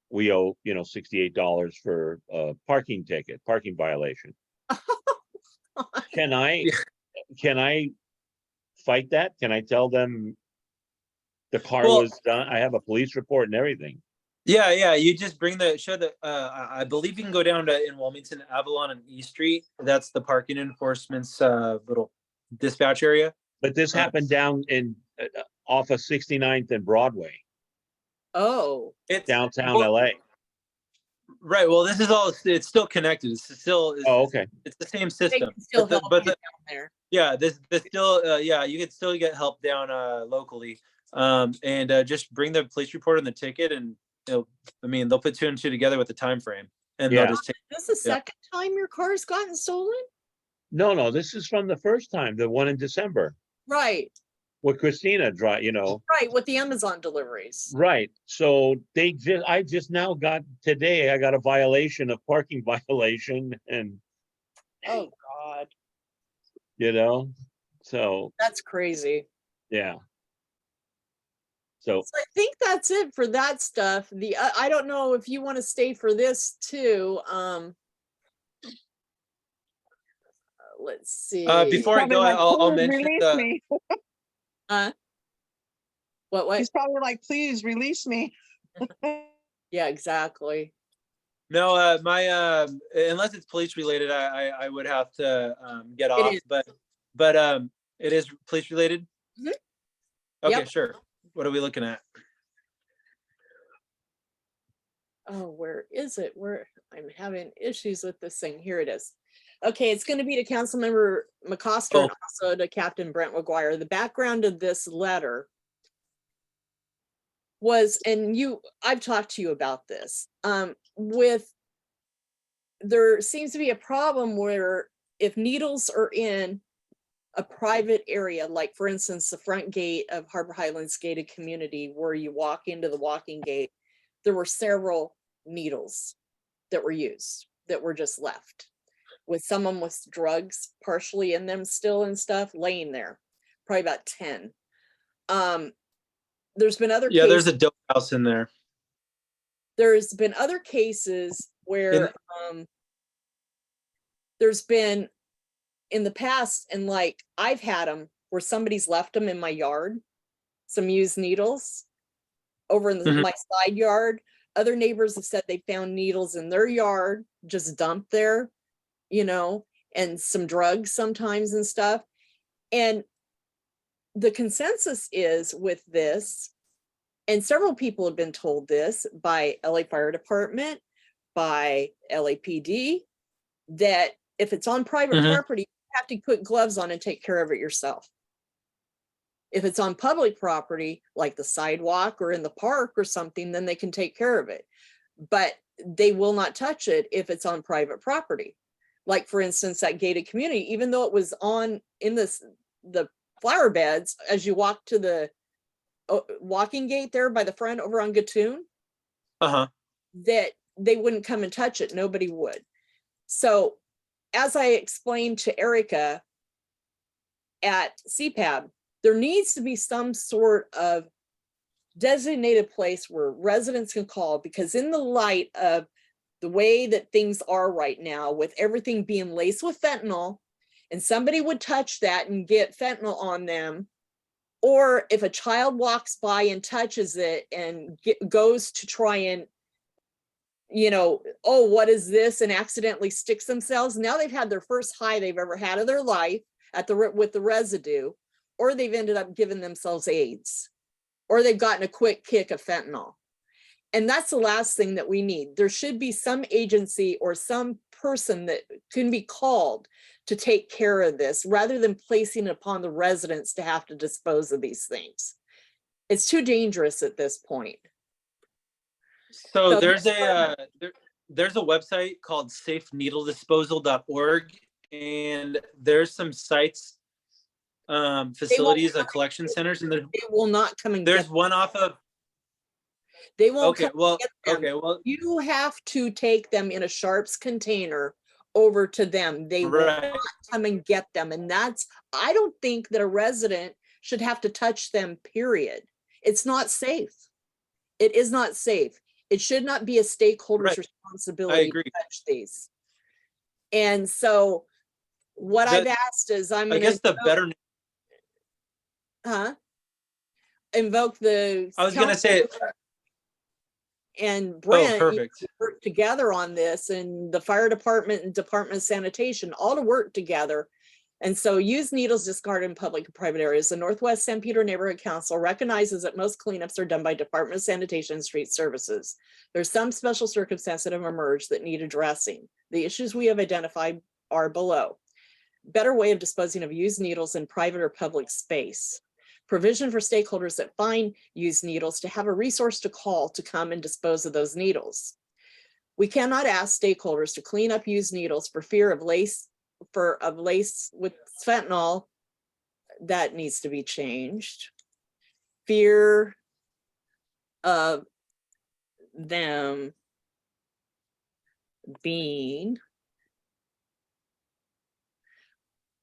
S2: we owe, $68 for a parking ticket, parking violation. Can I fight that? Can I tell them The car
S4: Well-
S2: was done. I have a police report and everything.
S4: Yeah, you just bring show the, I believe you can go down to in Wilmington, Avalon and E Street. That's the parking enforcement's little dispatch area.
S2: But this happened down in off of 69th and Broadway,
S1: Oh,
S4: It's
S2: downtown
S4: well,
S2: LA.
S4: right. Well, this is all, it's still connected. It's still,
S2: Oh, okay.
S4: it's the same
S1: they
S4: system.
S1: can still help
S4: But
S1: you down there.
S4: yeah, this still, yeah, you can still get help down locally. And just bring the police report and the ticket, and they'll put two and two together with the time frame, and
S2: Yeah.
S4: they'll just take.
S1: This is the
S4: Yeah.
S1: second time your car's gotten stolen?
S2: No, this is from the first time, the one in December
S1: Right,
S2: with Christina
S1: right, with the Amazon deliveries.
S2: Right. So I just now got today, I got a violation, a parking violation, and
S1: Oh, God,
S2: so
S1: that's crazy.
S2: yeah. So
S1: So I think that's it for that stuff. I don't know if you want to stay for this too. Let's see.
S4: Before I
S3: Probably
S4: go,
S3: like,
S4: I'll
S3: "Please
S4: mention
S3: release
S4: the.
S3: me."
S1: What?
S3: He's probably like, please release me.
S1: Yeah, exactly.
S4: No, unless it's police related, I would have to get off.
S1: is.
S4: But it is police related.
S1: Mhm.
S4: Okay,
S1: Yep.
S4: sure. What are we looking at?
S1: Oh, where is it? Where I'm having issues with this thing. Here it is. Okay, it's going to be to Councilmember McCosker and also to Captain Brent McGuire. The background of this letter was, and I've talked to you about this, there seems to be a problem where if needles are in a private area, like for instance, the front gate of Harbor Highlands gated community, where you walk into the walking gate, there were several needles that were used that were just left, with someone with drugs partially in them still and stuff laying there, probably about 10. There's been other
S4: Yeah, there's
S1: cases,
S4: a dope house in there.
S1: there's been other cases where there's been in the past, and like I've had them where somebody's left them in my yard, some used needles over in
S4: Mhm.
S1: my side yard. Other neighbors have said they found needles in their yard, just dumped there, and some drugs sometimes and stuff. And the consensus is with this, and several people have been told this by LA Fire Department, by LAPD, that if it's on private
S4: Mhm.
S1: property, you have to put gloves on and take care of it yourself. If it's on public property, like the sidewalk or in the park or something, then they can take care of it. But they will not touch it if it's on private property. Like for instance, that gated community, even though it was in the flower beds, as you walk to the walking gate there by the front over on Gatun,
S4: Uh-huh.
S1: that they wouldn't come and touch it. Nobody would. So as I explained to Erica at CPAB, there needs to be some sort of designated place where residents can call, because in the light of the way that things are right now, with everything being laced with fentanyl, and somebody would touch that and get fentanyl on them, or if a child walks by and touches it and goes to try and, oh, what is this, and accidentally sticks themselves, now they've had their first high they've ever had of their life with the residue, or they've ended up giving themselves AIDS, or they've gotten a quick kick of fentanyl. And that's the last thing that we need. There should be some agency or some person that can be called to take care of this, rather than placing it upon the residents to have to dispose of these things. It's too dangerous at this point.
S4: So there's a website called safeneedledisposal.org, and there's some sites, facilities, collection centers, and
S1: They will not come and
S4: there's
S1: get
S4: one off of.
S1: They won't
S4: Okay,
S1: come
S4: well,
S1: get them.
S4: okay, well,
S1: You have to take them in a Sharps container over to them. They will
S4: right.
S1: not come and get them. And I don't think that a resident should have to touch them, period. It's not safe. It is not safe. It should not be a stakeholder's
S4: Right.
S1: responsibility to
S4: agree.
S1: touch these. And so what I've asked is
S4: I guess the better.
S1: huh? invoke the.
S4: I was gonna say,
S1: And
S4: oh,
S1: Brent, you
S4: perfect.
S1: work together on this, and the fire department and Department of Sanitation all to work together. And so used needles discarded in public and private areas. The Northwest San Pedro Neighborhood Council recognizes that most cleanups are done by Department of Sanitation and Street Services. There's some special circumstances that have emerged that need addressing. The issues we have identified are below. Better way of disposing of used needles in private or public space. Provision for stakeholders that find used needles to have a resource to call to come and dispose of those needles. We cannot ask stakeholders to clean up used needles for fear of lace with fentanyl. That needs to be changed. Fear of them being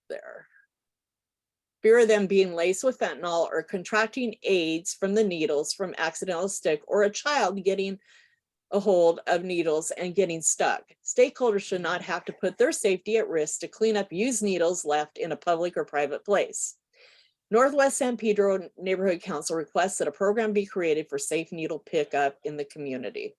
S1: there. Fear of them being laced with fentanyl or contracting AIDS from the needles from accidental stick, or a child getting a hold of needles and getting stuck. Stakeholders should not have to put their safety at risk to clean up used needles left in a public or private place. Northwest San Pedro Neighborhood Council requests that a program be created for safe needle pickup in the community.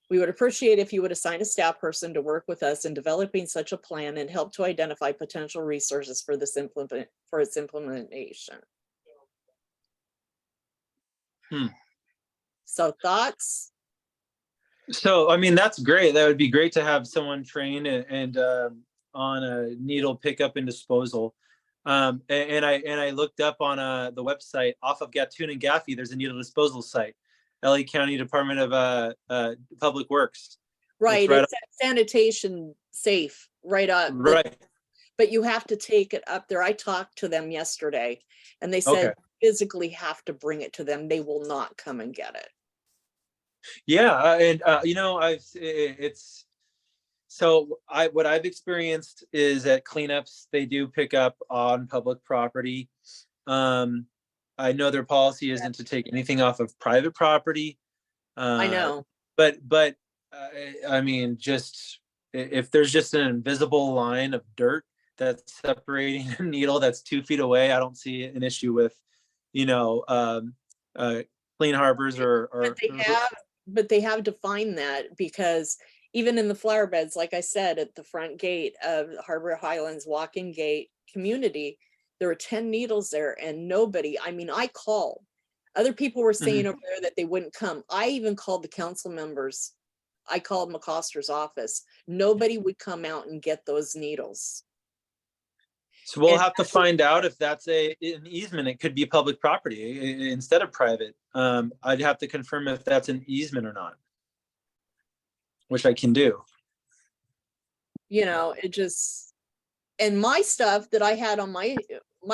S1: We would appreciate if you would assign a staff person to work with us in developing such a plan and help to identify potential resources for its implementation. So thoughts?
S4: So, I mean, that's great. That would be great to have someone trained and on a needle pickup and disposal. And I looked up on the website off of Gatun and Gaffey. There's a needle disposal site, LA County Department of Public Works.
S1: Right,
S4: right
S1: it's at sanitation safe, right up.
S4: Right.
S1: But you have to take it up there. I talked to them yesterday, and they said
S4: Okay.
S1: physically have to bring it to them. They will not come and get it.
S4: Yeah, and you know, what I've experienced is at cleanups they do pick up on public property. I know their policy isn't to take anything off of private property.
S1: I know.
S4: But I mean, just if there's just an invisible line of dirt that's separating a needle that's 2 feet away, I don't see an issue with, you know, Clean Harbors or
S1: but they have defined that, because even in the flower beds, like I said, at the front gate of Harbor Highlands walking gate community, there were 10 needles there, and nobody, I mean, I called. Other people were saying over there that they wouldn't come. I even called the council members. I called McCoster's office. Nobody would come out and get those needles.
S4: So we'll have to find out if that's an easement. It could be public property instead of private. I'd have to confirm if that's an easement or not, which I can do.
S1: You know, it just, and my stuff that I had on my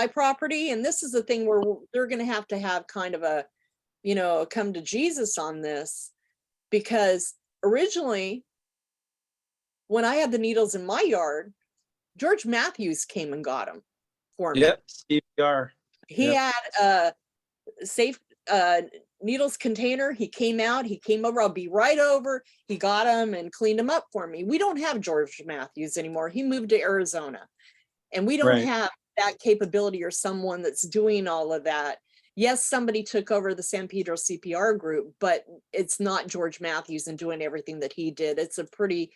S1: property, and this is the thing where they're going to have kind of a, you know, come to Jesus on this, because originally when I had the needles in my yard, George Matthews came and got them for me.
S4: Yep, CPR.
S1: He had a safe needles container. He came out, he came over, I'll be right over. He got them and cleaned them up for me. We don't have George Matthews anymore. He moved to Arizona, and we don't have that capability or someone that's doing all of that. Yes, somebody took over the San Pedro CPR group, but it's not George Matthews and doing everything that he did. It's a pretty,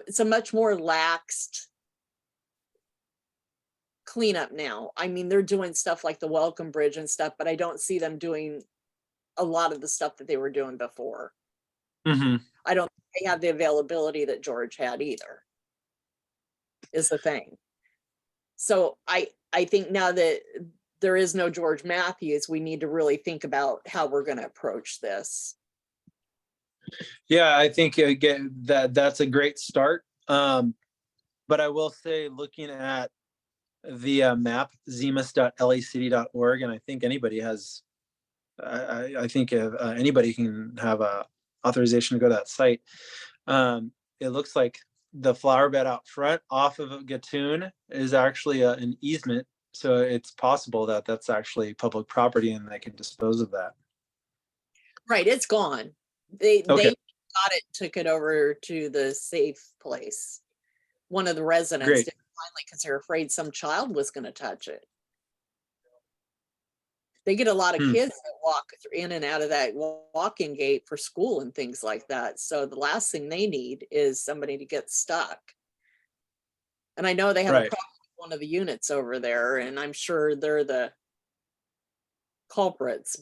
S1: it's a much more laxed cleanup now. I mean, they're doing stuff like the Welcome Bridge and stuff, but I don't see them doing a lot of the stuff that they were doing before. I don't think they have the availability that George had either, is the thing. So I think now that there is no George Matthews, we need to really think about how we're going to approach this.
S4: Yeah, I think again that's a great start. But I will say, looking at the map, zemus.lacity.org, and I think anybody has, I think anybody can have a authorization to go to that site. It looks like the flower bed out front off of Gatun is actually an easement. So it's possible that that's actually public property and they can dispose of that.
S1: Right, it's gone. They got it, took it over to the safe place. One of the residents did finally, because they're afraid some child was going to touch it. They get a lot of
S4: Hmm.
S1: kids that walk in and out of that walking gate for school and things like that. So the last thing they need is somebody to get stuck. And I know they have a
S4: Right.
S1: problem with one of the units over there, and I'm sure they're the culprits,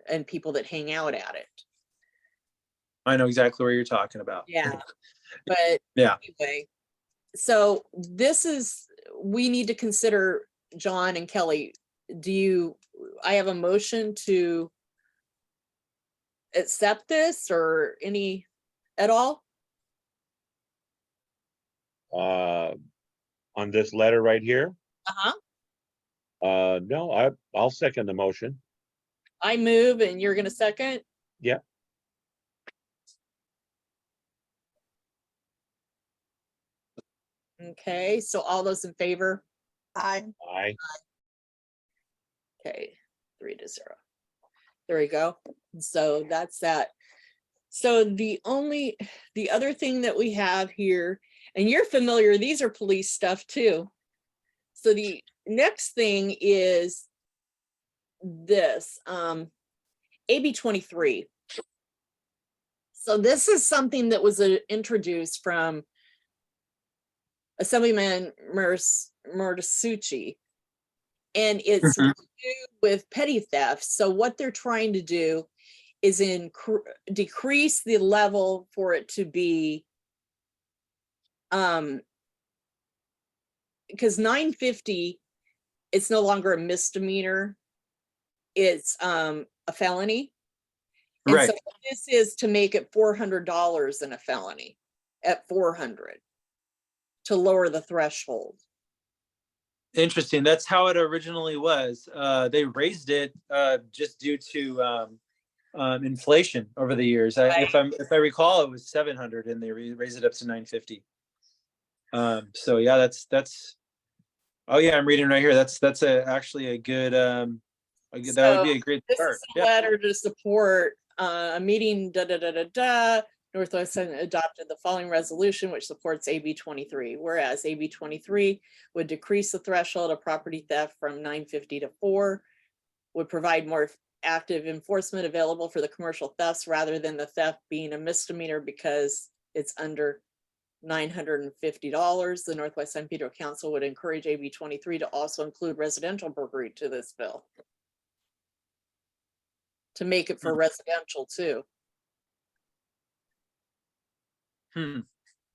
S1: and people that hang out at it.
S4: I know exactly where you're talking about.
S1: Yeah. But
S4: Yeah.
S1: anyway, so we need to consider, John and Kelly, I have a motion to accept this or any at all?
S2: On this letter right here,
S1: Uh-huh.
S2: no, I'll second the motion.
S1: I move and you're gonna second?
S2: Yeah.
S1: Okay, so all those in favor?
S3: I,
S2: Aye.
S1: Okay, 3-0. There we go. So that's that. So the other thing that we have here, and you're familiar, these are police stuff too. So the next thing is this, AB 23. So this is something that was introduced from Assemblyman Murtasucci, and it's
S4: Mhm.
S1: to do with petty theft. So what they're trying to do is decrease the level for it to be, because 950, it's no longer a misdemeanor, it's a felony. And
S4: Right.
S1: so this is to make it $400 in a felony at 400 to lower the threshold.
S4: Interesting. That's how it originally was. They raised it just due to inflation over the years. If I recall, it was 700, and they raised it up to 950. So yeah, that's. Oh yeah, I'm reading right here. That's actually a good. That would be a great
S1: This
S4: start.
S1: is a letter to support a meeting. Northwest Senate adopted the following resolution, which supports AB 23. Whereas AB 23 would decrease the threshold of property theft from 950 to 4, would provide more active enforcement available for the commercial thefts rather than the theft being a misdemeanor because it's under $950. The Northwest San Pedro Council would encourage AB 23 to also include residential burglary to this bill, to make it for residential too,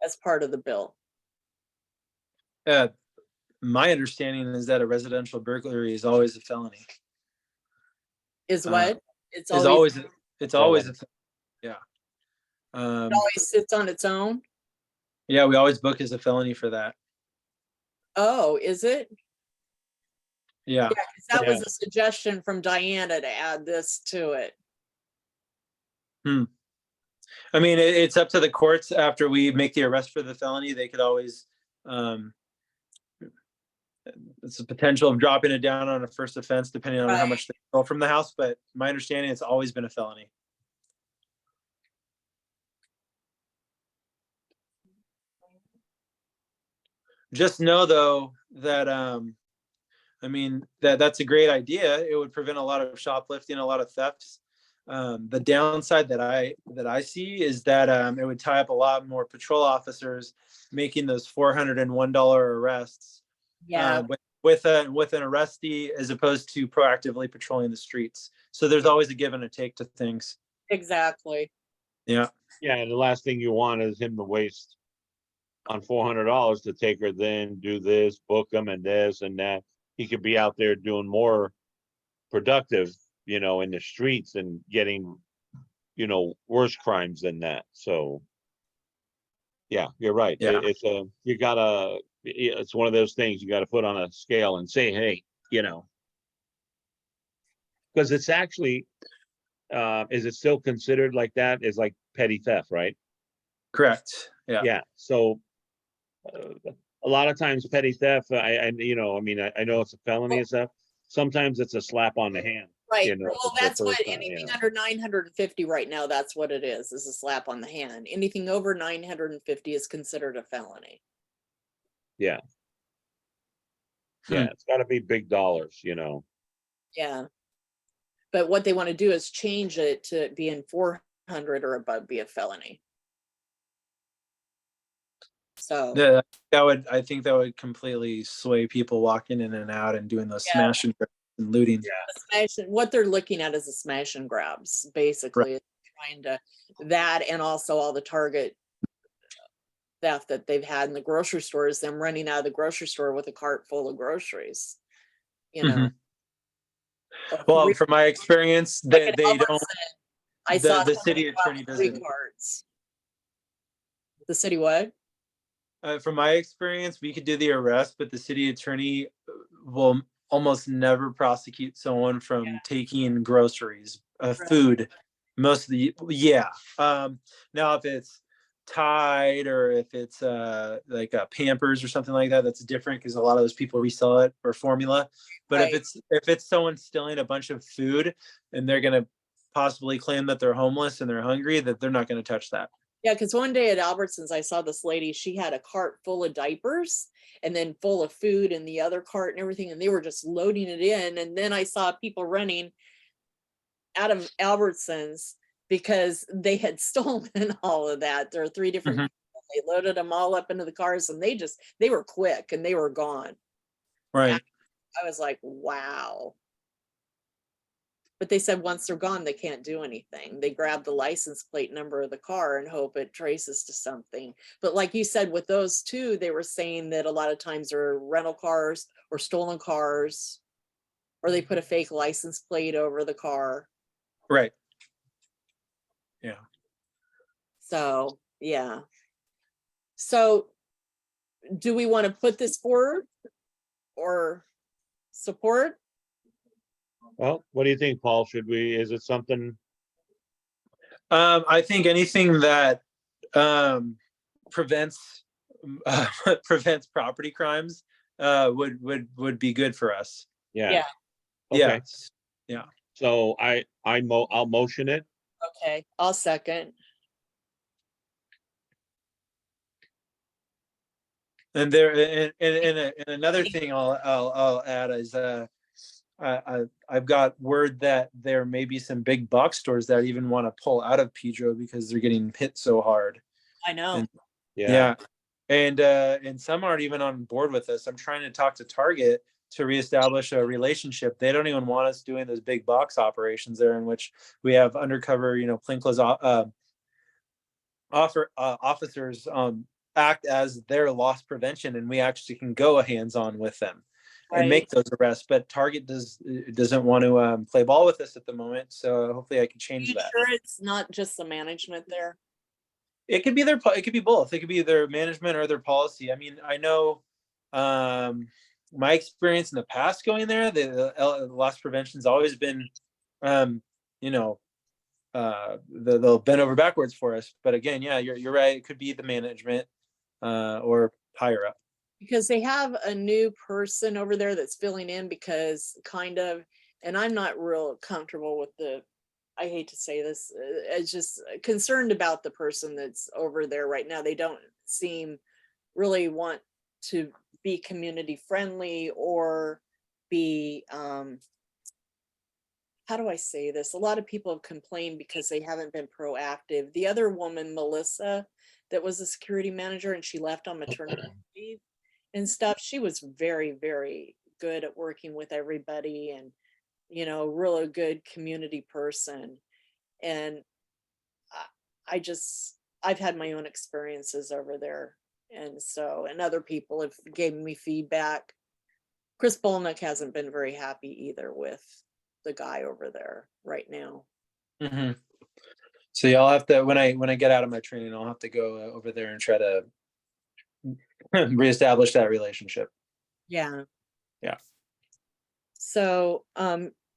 S1: as part of the bill.
S4: My understanding is that a residential burglary is always a felony.
S1: Is what? It's
S4: Is
S1: always,
S4: it's always a yeah.
S1: it always sits on its own.
S4: Yeah, we always book as a felony for that.
S1: Oh, is it?
S4: Yeah.
S1: Yeah, 'cause that was a suggestion from Diana to add this to it.
S4: I mean, it's up to the courts after we make the arrest for the felony. They could always, it's a potential of dropping it down on a first offense, depending on how much they stole from the house. But my understanding, it's always been a felony. Just know though that, I mean, that's a great idea. It would prevent a lot of shoplifting, a lot of thefts. The downside that I see is that it would tie up a lot more patrol officers making those $401 arrests.
S1: Yeah,
S4: With an arrestee as opposed to proactively patrolling the streets. So there's always a give and a take to things.
S1: exactly.
S4: Yeah.
S2: Yeah, and the last thing you want is him to waste on $400 to take her, then do this, book him and this and that. He could be out there doing more productive, in the streets and getting, worse crimes than that. So yeah, you're right.
S4: Yeah.
S2: It's one of those things you got to put on a scale and say, hey, because it's actually, is it still considered like that? Is like petty theft, right?
S4: Correct. Yeah.
S2: Yeah. So a lot of times petty theft, I know it's a felony and stuff. Sometimes it's a slap on the hand.
S1: Right.
S2: Well,
S1: That's what anything under 950 right now, that's what it is a slap on the hand. Anything over 950 is considered a felony.
S2: Yeah. Yeah, it's got to be big dollars,
S1: Yeah. But what they want to do is change it to being 400 or above be a felony. So
S4: Yeah, I think that would completely sway people walking in and out and doing those
S1: Yeah.
S4: smash and grab and looting.
S1: what they're looking at is a smash and grabs, basically. It's trying to that, and also all the Target theft that they've had in the grocery stores, them running out of the grocery store with a cart full of groceries, you know. Or
S4: Well,
S1: three-
S4: from my experience,
S1: like
S4: they
S1: in
S4: don't.
S1: Albertson, I saw
S4: The
S1: someone
S4: city
S1: drop
S4: attorney
S1: 3
S4: doesn't.
S1: carts. The city what?
S4: From my experience, we could do the arrest, but the city attorney will almost never prosecute someone from taking groceries, food. Most of the now if it's Tide or if it's like Pampers or something like that, that's different because a lot of those people resell it, or formula. But
S1: Right.
S4: if it's someone stealing a bunch of food and they're gonna possibly claim that they're homeless and they're hungry, that they're not gonna touch that.
S1: Yeah, because one day at Albertsons, I saw this lady, she had a cart full of diapers and then full of food in the other cart and everything, and they were just loading it in. And then I saw people running out of Albertsons because they had stolen all of that. There are 3 different
S4: Mhm.
S1: people. They loaded them all up into the cars, and they were quick and they were gone.
S4: Right.
S1: I was like, wow. But they said once they're gone, they can't do anything. They grab the license plate number of the car and hope it traces to something. But like you said, with those 2, they were saying that a lot of times they're rental cars or stolen cars, or they put a fake license plate over the car.
S4: Right. Yeah.
S1: So, yeah. So do we want to put this forward or support?
S2: Well, what do you think, Paul? Is it something?
S4: I think anything that prevents prevents property crimes would be good for us.
S2: Yeah.
S1: Yeah.
S2: Okay.
S4: Yeah.
S2: So I'll motion it.
S1: Okay, I'll second.
S4: And another thing I'll add is I've got word that there may be some big box stores that even want to pull out of Pedro because they're getting hit so hard.
S1: I know.
S4: And,
S2: Yeah.
S4: and some aren't even on board with us. I'm trying to talk to Target to reestablish a relationship. They don't even want us doing those big box operations there, in which we have undercover, plainclothes officers act as their loss prevention, and we actually can go hands-on with them and make those arrests. But Target doesn't want to play ball with us at the moment, so hopefully I can change that.
S1: Sure, it's not just the management there.
S4: It could be it could be both. It could be their management or their policy. I mean, I know my experience in the past going there, the loss prevention's always been they'll bend over backwards for us. But again, yeah, you're right. It could be the management or higher up.
S1: Because they have a new person over there that's filling in because and I'm not real comfortable with I hate to say this, it's just concerned about the person that's over there right now. They don't seem really want to be community friendly or be, how do I say this? A lot of people have complained because they haven't been proactive. The other woman, Melissa, that was a security manager, and she left on maternity leave and stuff. She was very, very good at working with everybody and, really good community person. And I've had my own experiences over there. And other people have given me feedback. Chris Bolnick hasn't been very happy either with the guy over there right now.
S4: Mm-hmm. So y'all have to, when I get out of my training, I'll have to go over there and try to reestablish that relationship.
S1: Yeah.
S4: Yeah.
S1: So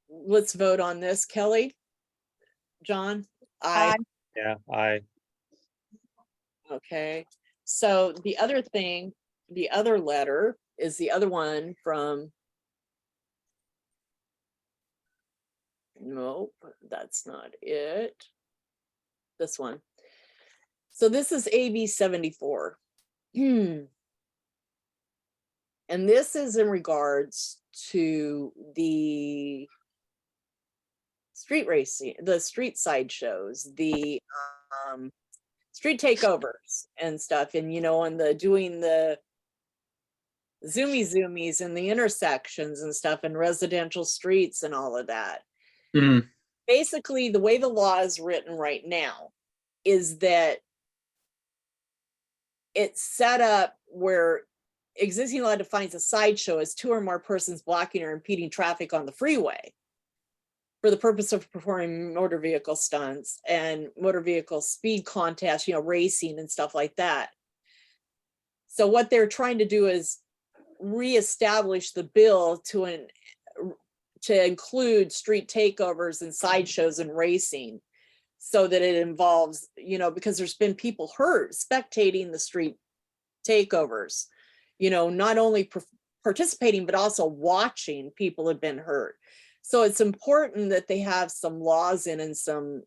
S1: let's vote on this. Kelly? John? Aye.
S2: Yeah.
S1: Okay. So the other thing, the other letter is the other one from, nope, that's not it. This one. So this is AB 74. And this is in regards to the street racing, the street side shows, the street takeovers and stuff, and and doing the zoomies in the intersections and stuff, and residential streets and all of that.
S4: Mhm.
S1: Basically, the way the law is written right now is that it's set up where existing law defines a sideshow as 2 or more persons blocking or impeding traffic on the freeway for the purpose of performing motor vehicle stunts and motor vehicle speed contests, racing and stuff like that. So what they're trying to do is reestablish the bill to include street takeovers and sideshows and racing, so that it involves, because there's been people hurt spectating the street takeovers, not only participating, but also watching people have been hurt. So it's important that they have some laws in and some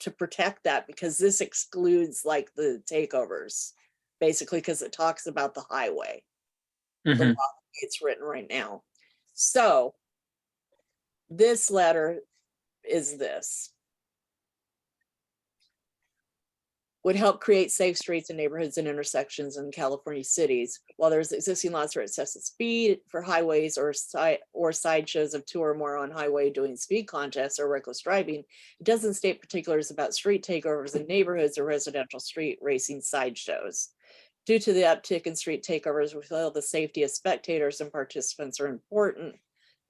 S1: to protect that, because this excludes like the takeovers, basically, because it talks about the highway. The
S4: Mhm.
S1: law it's written right now. So this letter is this. Would help create safe streets and neighborhoods and intersections in California cities. While there's existing laws for excessive speed for highways or sideshows of 2 or more on highway doing speed contests or reckless driving, it doesn't state particulars about street takeovers in neighborhoods or residential street racing sideshows. Due to the uptick in street takeovers, we feel the safety of spectators and participants are important.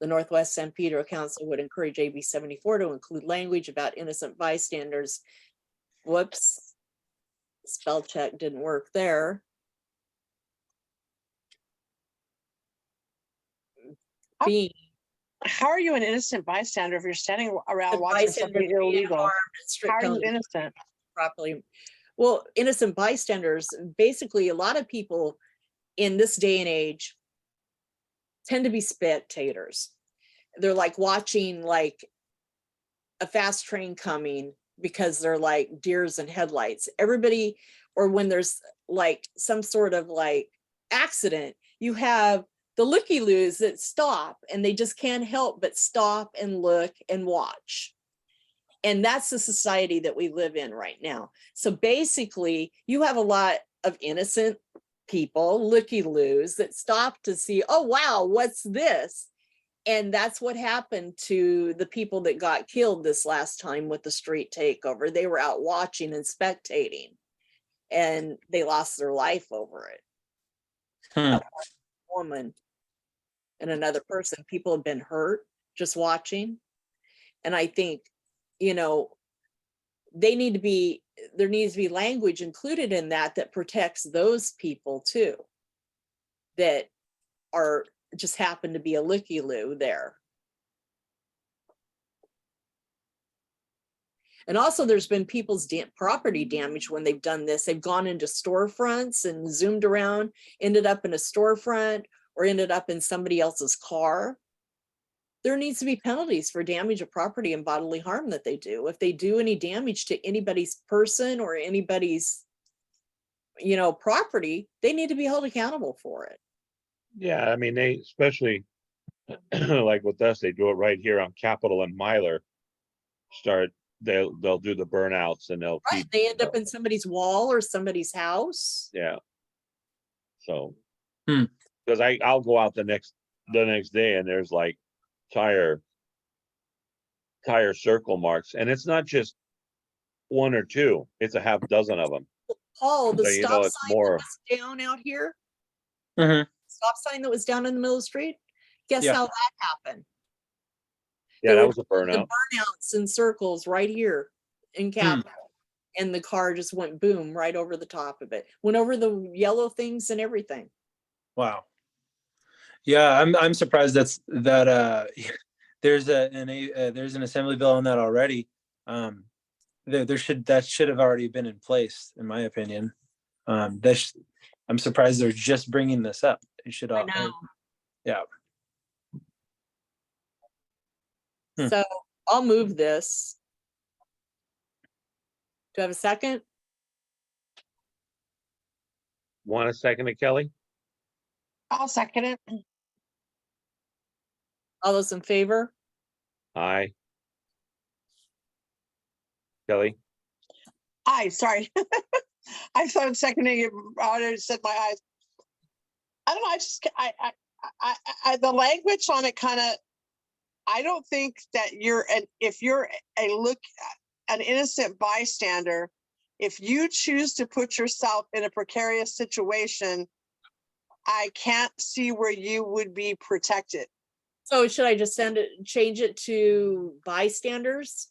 S1: The Northwest San Pedro Council would encourage AB 74 to include language about innocent bystanders. Whoops. Spell check didn't work there. Being
S3: How are you an innocent bystander if you're standing around watching
S1: bystanders
S3: something
S1: being
S3: illegal?
S1: harmed and strict
S3: How are you
S1: penalties
S3: innocent?
S1: properly. Well, innocent bystanders, basically a lot of people in this day and age tend to be spectators. They're like watching like a fast train coming because they're like deers in headlights. Everybody, or when there's like some sort of like accident, you have the looky-loos that stop and they just can't help but stop and look and watch. And that's the society that we live in right now. So basically, you have a lot of innocent people, looky-loos, that stop to see, oh, wow, what's this? And that's what happened to the people that got killed this last time with the street takeover. They were out watching and spectating, and they lost their life over it.
S4: Hmm.
S1: Woman and another person, people have been hurt just watching. And I think, there needs to be language included in that protects those people too, that are just happen to be a looky-loo there. And also there's been people's property damage when they've done this. They've gone into storefronts and zoomed around, ended up in a storefront or ended up in somebody else's car. There needs to be penalties for damage of property and bodily harm that they do. If they do any damage to anybody's person or anybody's, property, they need to be held accountable for it.
S2: Yeah, I mean, they especially like with us, they do it right here on Capitol and Myler. They'll do the burnouts and they'll
S1: Right,
S2: keep.
S1: they end up in somebody's wall or somebody's house.
S2: Yeah. So,
S4: Hmm.
S2: because I'll go out the next day and there's like tire circle marks, and it's not just 1 or 2; it's a half dozen of them.
S1: Paul, the
S2: So,
S1: stop
S2: it's
S1: sign
S2: more.
S1: that was down out here,
S4: Mhm.
S1: stop sign that was down in the middle of the street. Guess
S4: Yeah.
S1: how that happened?
S2: Yeah,
S1: They
S2: that
S1: were
S2: was a
S1: doing the
S2: burnout.
S1: burnouts in circles right here in Capitol. And the car just went boom right over the top of it. Went over the yellow things and everything.
S4: Wow. Yeah, I'm surprised that there's an assembly bill on that already. That should have already been in place, in my opinion. I'm surprised they're just bringing this up. It should
S1: I
S4: all.
S1: know.
S4: Yeah. Hmm.
S1: So I'll move this. Do I have a second?
S2: Want a second, Kelly?
S3: I'll second it.
S1: All those in favor?
S2: Aye. Kelly?
S3: Aye, sorry. I thought seconding it, I said my eyes. I don't know, I just, the language on it kind of, I don't think that if you're an innocent bystander, if you choose to put yourself in a precarious situation, I can't see where you would be protected.
S1: So should I just change it to bystanders?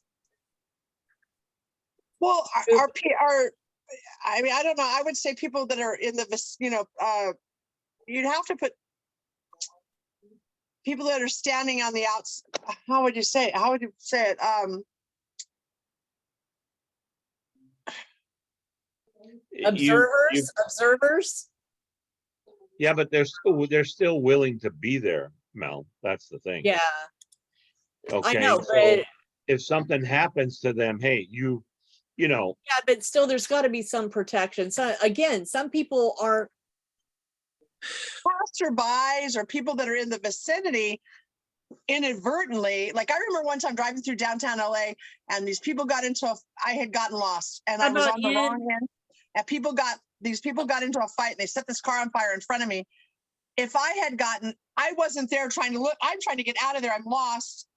S3: Well, I mean, I don't know. I would say people that are in the, you'd have to put people that are standing on the outs. How would you say it? How would you say it?
S1: Observers.
S2: Yeah, but they're still willing to be there, Mel. That's the thing.
S1: Yeah,
S2: Okay.
S1: I know,
S2: So
S1: but
S2: if something happens to them, hey, you know,
S1: yeah, but still, there's got to be some protection. So again, some people are
S3: passerbys or people that are in the vicinity inadvertently. Like I remember one time driving through downtown LA, and these people got into I had gotten lost, and I was on the wrong end, and these people got into a fight, and they set this car on fire in front of me. If I wasn't there trying to look, I'm trying to get out of there, I'm lost.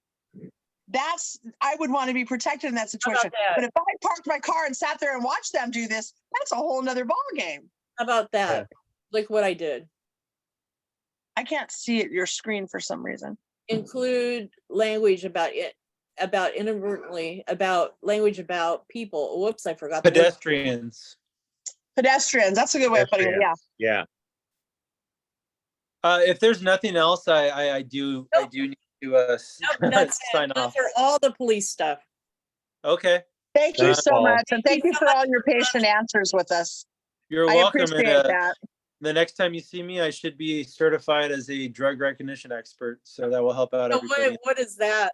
S3: I would want to be protected in that situation. But if I parked my car and sat there and watched them do this, that's a whole nother ball game.
S1: How about that?
S2: Yeah.
S1: Like what I did.
S3: I can't see your screen for some reason.
S1: Include language about inadvertently, about language about people. Whoops, I forgot.
S4: Pedestrians.
S3: Pedestrians, that's a good way of putting it, yeah.
S2: Yeah.
S4: If there's nothing else, I do need to sign off.
S1: For all the police stuff.
S4: Okay.
S3: Thank you so
S2: Paul.
S3: much, and thank you for all your patient answers with us.
S4: You're
S3: I
S4: welcome.
S3: appreciate
S4: And
S3: that.
S4: the next time you see me, I should be certified as a drug recognition expert, so that will help out
S1: So
S4: everybody.
S1: what is that?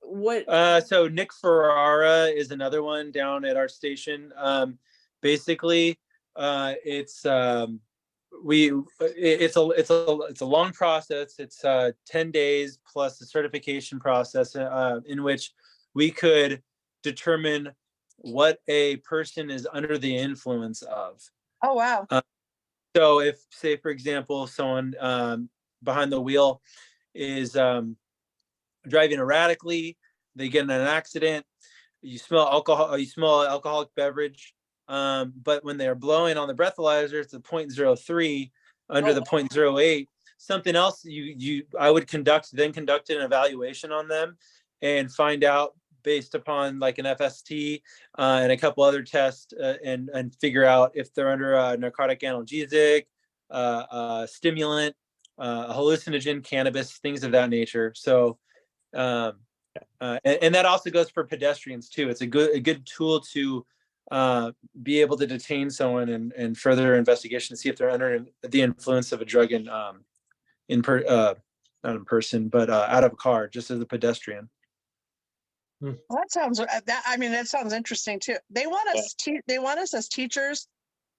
S1: What?
S4: So Nick Ferrara is another one down at our station. Basically, it's a long process. It's 10 days plus the certification process, in which we could determine what a person is under the influence of.
S3: Oh, wow.
S4: So if, say, for example, someone behind the wheel is driving erratically, they get in an accident, you smell alcoholic beverage, but when they're blowing on the breathalyzer, it's a 0.03 under the 0.08. Something else I would conduct an evaluation on them and find out based upon like an FST and a couple other tests and figure out if they're under a narcotic analgesic, stimulant, hallucinogen, cannabis, things of that nature. So, and that also goes for pedestrians too. It's a good tool to be able to detain someone and further investigation to see if they're under the influence of a drug not in person, but out of a car, just as a pedestrian.
S3: Well, that sounds interesting too. They want us as teachers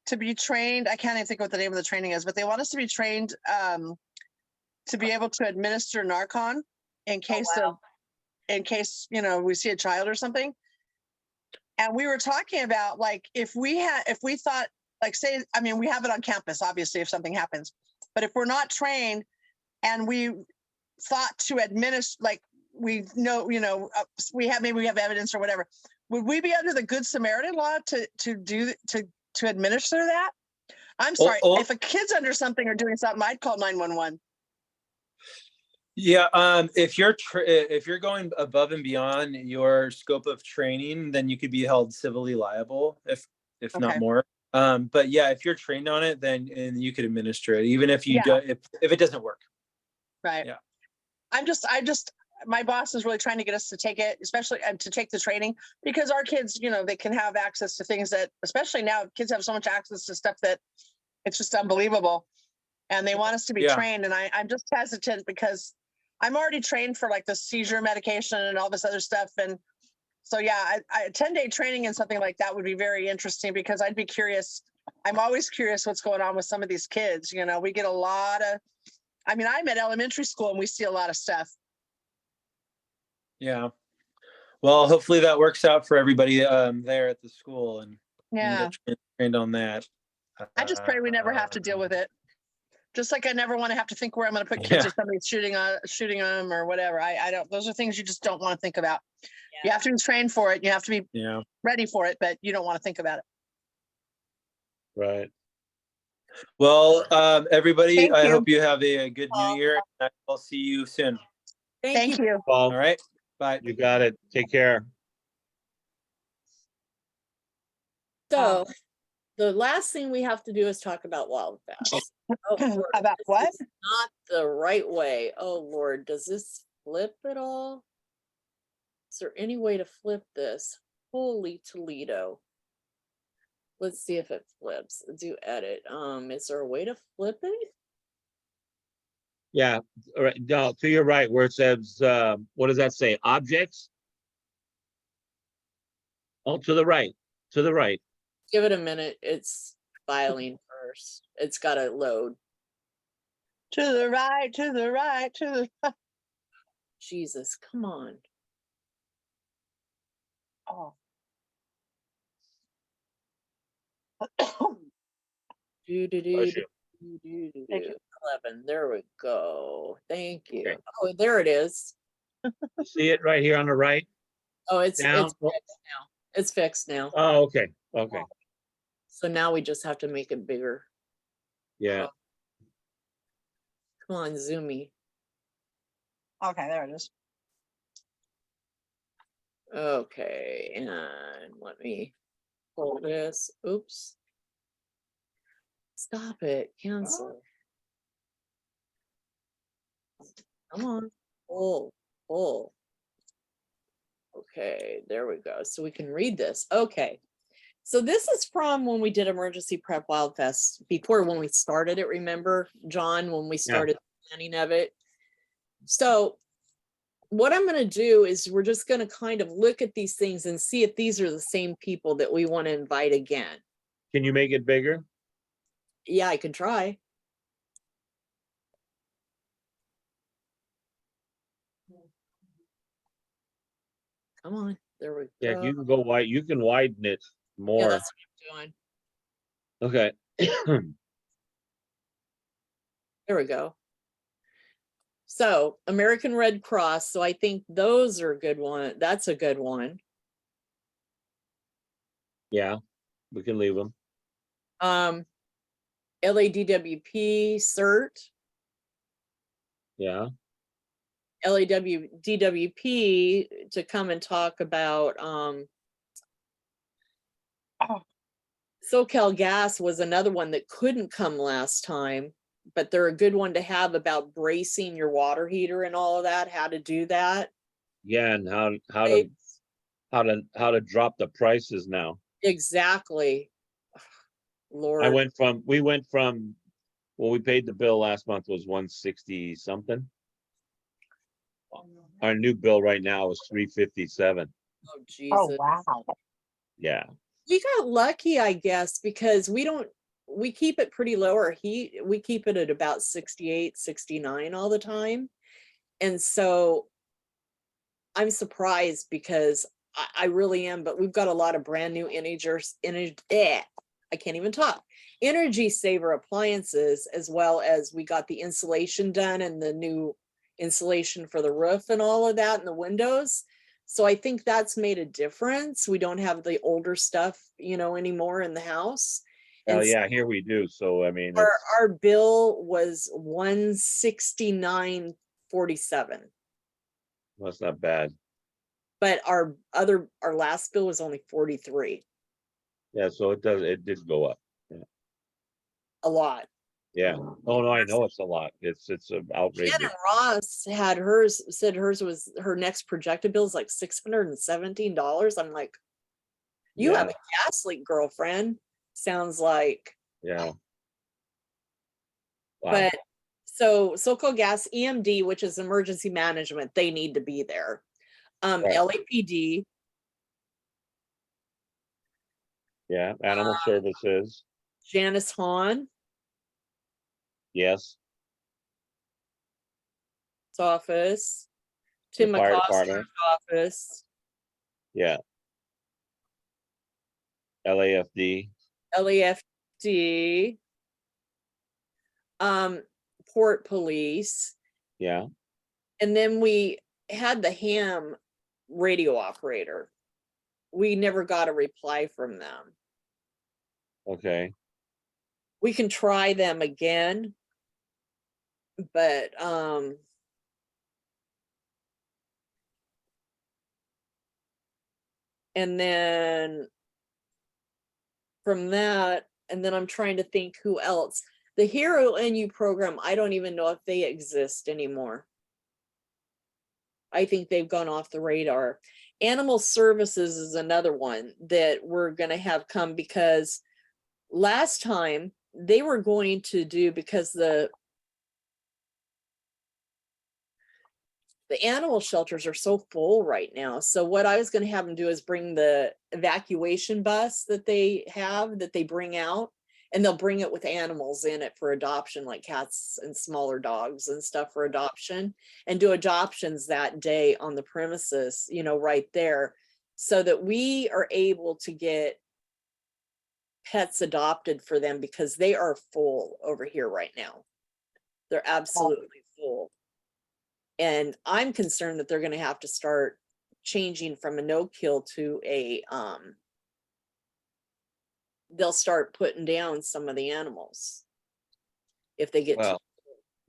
S3: to be trained. I can't even think what the name of the training is, but they want us to be trained to be able to administer Narcan in case we see a child or something. And we were talking about like if we thought like say, I mean, we have it on campus obviously if something happens, but if we're not trained and we thought to administer, like we know, we have evidence or whatever, would we be under the Good Samaritan law to administer that? I'm sorry, if a kid's under something or doing something, I'd call 911.
S4: Yeah, if you're going above and beyond your scope of training, then you could be held civilly liable, if not more. But yeah, if you're trained on it, then you could administer it, even if if it doesn't work.
S3: Right.
S4: Yeah.
S3: My boss is really trying to get us to take it, especially to take the training, because our kids, they can have access to things that, especially now, kids have so much access to stuff that it's just unbelievable. And they want us to be trained. And I'm just hesitant because I'm already trained for like the seizure medication and all this other stuff. And so, yeah, a 10-day training in something like that would be very interesting because I'd be curious. I'm always curious what's going on with some of these kids. We get a lot of, I'm at elementary school and we see a lot of stuff.
S4: Yeah. Well, hopefully that works out for everybody there at the school and
S3: Yeah,
S4: get trained on that.
S3: I just pray we never have to deal with it. Just like I never want to have to think where I'm going to put kids
S4: Yeah.
S3: if somebody's shooting them or whatever. I don't, those are things you just don't want to think about. You have to be trained for it. You have to be
S4: Yeah.
S3: ready for it, but you don't want to think about it.
S2: Right.
S4: Well, everybody,
S3: Thank
S4: I
S3: you.
S4: hope you have a good new year. I'll see you soon.
S3: Thank you.
S2: Paul,
S4: All right. Bye.
S2: you got it. Take care.
S1: So the last thing we have to do is talk about Wild Fest. Oh, Lord,
S3: About
S1: this
S3: what?
S1: is not the right way. Oh, Lord, does this flip at all? Is there any way to flip this? Holy Toledo. Let's see if it flips. Do edit. Is there a way to flip it?
S2: Yeah. All right. No, to your right where it says, what does that say? Objects? Oh, to the right. To the right.
S1: Give it a minute. It's filing first. It's got to load.
S3: To the right, to the right, to the right.
S1: Jesus, come on.
S3: Oh.
S1: Do, do, do,
S2: Bless
S1: do,
S2: you.
S1: do, do,
S3: Thank
S1: do.
S3: you.
S1: 11. There we go. Thank you.
S2: Okay.
S1: Oh, there it is.
S2: See it right here on the right?
S1: Oh, it's
S2: Down.
S1: fixed now. It's fixed now.
S2: Oh, okay. Okay.
S1: So now we just have to make it bigger.
S2: Yeah.
S1: Come on, Zoomy.
S3: Okay, there it is.
S1: Okay, and let me pull this. Oops. Stop it. Cancel. Come on. Pull. Okay, there we go. So we can read this. Okay. So this is from when we did Emergency Prep Wild Fest before when we started it. Remember, John, when we started the planning of it? So what I'm going to do is we're just going to kind of look at these things and see if these are the same people that we want to invite again.
S2: Can you make it bigger?
S1: Yeah, I can try. Come on. There we
S2: Yeah,
S1: go.
S2: you can go wide. You can widen it
S1: Yeah,
S2: more.
S1: that's what I'm doing.
S2: Okay.
S1: There we go. So American Red Cross. So I think those are a good one. That's a good one.
S2: Yeah, we can leave them.
S1: LADWP CERT.
S2: Yeah.
S1: DWP to come and talk about SoCal Gas was another one that couldn't come last time, but they're a good one to have about bracing your water heater and all of that, how to do that.
S2: Yeah, and how to drop the prices now.
S1: Exactly. Lord.
S2: We went from well, we paid the bill last month was 160 something. Our new bill right now is 357.
S1: Oh, Jesus.
S3: wow.
S2: Yeah.
S1: We got lucky, I guess, because we keep it pretty low. Our heat, we keep it at about 68, 69 all the time. And so I'm surprised because I really am, but we've got a lot of brand new I can't even talk. Energy saver appliances, as well as we got the insulation done and the new insulation for the roof and all of that and the windows. So I think that's made a difference. We don't have the older stuff, anymore in the house.
S2: Oh
S1: And
S2: yeah, here we do. So I mean,
S1: our bill was $169.47.
S2: that's not bad.
S1: But our last bill was only 43.
S2: Yeah, so it did go up.
S1: A lot.
S2: Yeah. Oh no, I know it's a lot. It's outrageous.
S1: Shannon Ross had said hers was her next projected bill is like $617. I'm like, you have a gas leak, girlfriend. Sounds like.
S2: Yeah. Wow.
S1: But so SoCal Gas EMD, which is emergency management, they need to be there.
S2: Right.
S1: LAPD.
S2: Yeah, animal services.
S1: Janice Hahn.
S2: Yes.
S1: Office.
S2: The
S1: Tim
S2: fire
S1: McCoskey's
S2: department.
S1: office.
S2: Yeah. LAFD,
S1: LAFD, Port Police,
S2: yeah,
S1: and then we had the ham radio operator. We never got a reply from them.
S2: okay.
S1: We can try them again, but and then from that, and then I'm trying to think who else. The Hero NU program, I don't even know if they exist anymore. I think they've gone off the radar. Animal Services is another one that we're going to have come, because last time they were going to do, because the animal shelters are so full right now. So what I was going to have them do is bring the evacuation bus that they have, that they bring out, and they'll bring it with animals in it for adoption, like cats and smaller dogs and stuff for adoption, and do adoptions that day on the premises, you know, right there, so that we are able to get pets adopted for them, because they are full over here right now. They're absolutely full. And I'm concerned that they're going to have to start changing from a no-kill to a, they'll start putting down some of the animals if they get
S2: Well,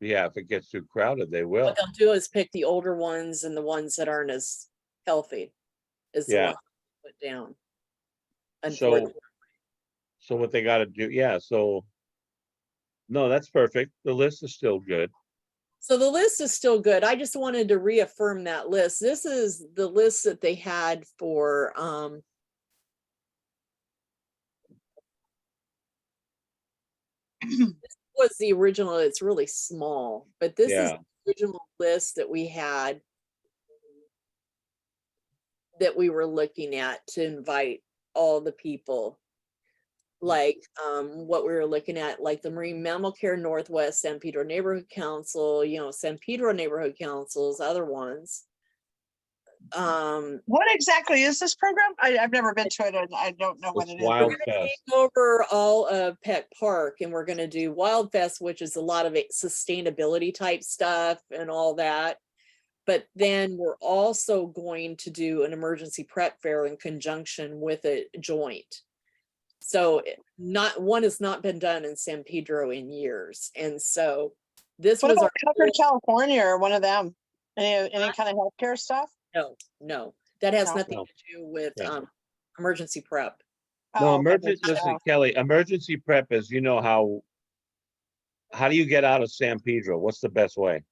S2: yeah, if it gets too crowded, they will.
S1: what they'll do is pick the older ones and the ones that aren't as healthy as the
S2: Yeah.
S1: ones put down.
S2: So,
S1: Unfortunately.
S2: so what they gotta do, yeah, so. No, that's perfect. The list is still good.
S1: So the list is still good. I just wanted to reaffirm that list. This is the list that they had for, this was the original. It's really small, but this is
S2: Yeah,
S1: the original list that we had, that we were looking at to invite all the people. Like what we were looking at, like the Marine Mammal Care Northwest, San Pedro Neighborhood Council, you know, San Pedro Neighborhood Councils, other ones.
S3: What exactly is this program? I've never been to it, and I don't know what
S2: it's
S3: it is.
S1: We're
S2: Wild
S1: gonna
S2: Fest.
S1: take over all of Peck Park, and we're gonna do Wild Fest, which is a lot of sustainability type stuff and all that. But then we're also going to do an emergency prep fair in conjunction with a joint. So not one has not been done in San Pedro in years. And so this
S3: What
S1: was
S3: about
S1: our
S3: Concord, California, or one of them? Any kind of healthcare stuff?
S1: no, that has
S3: No.
S1: nothing
S2: No.
S1: to do with
S2: Yeah.
S1: emergency prep.
S2: No,
S3: Oh, okay.
S2: emergency, listen, Kelly, emergency prep is, you know how do you get out of San Pedro? What's the best way?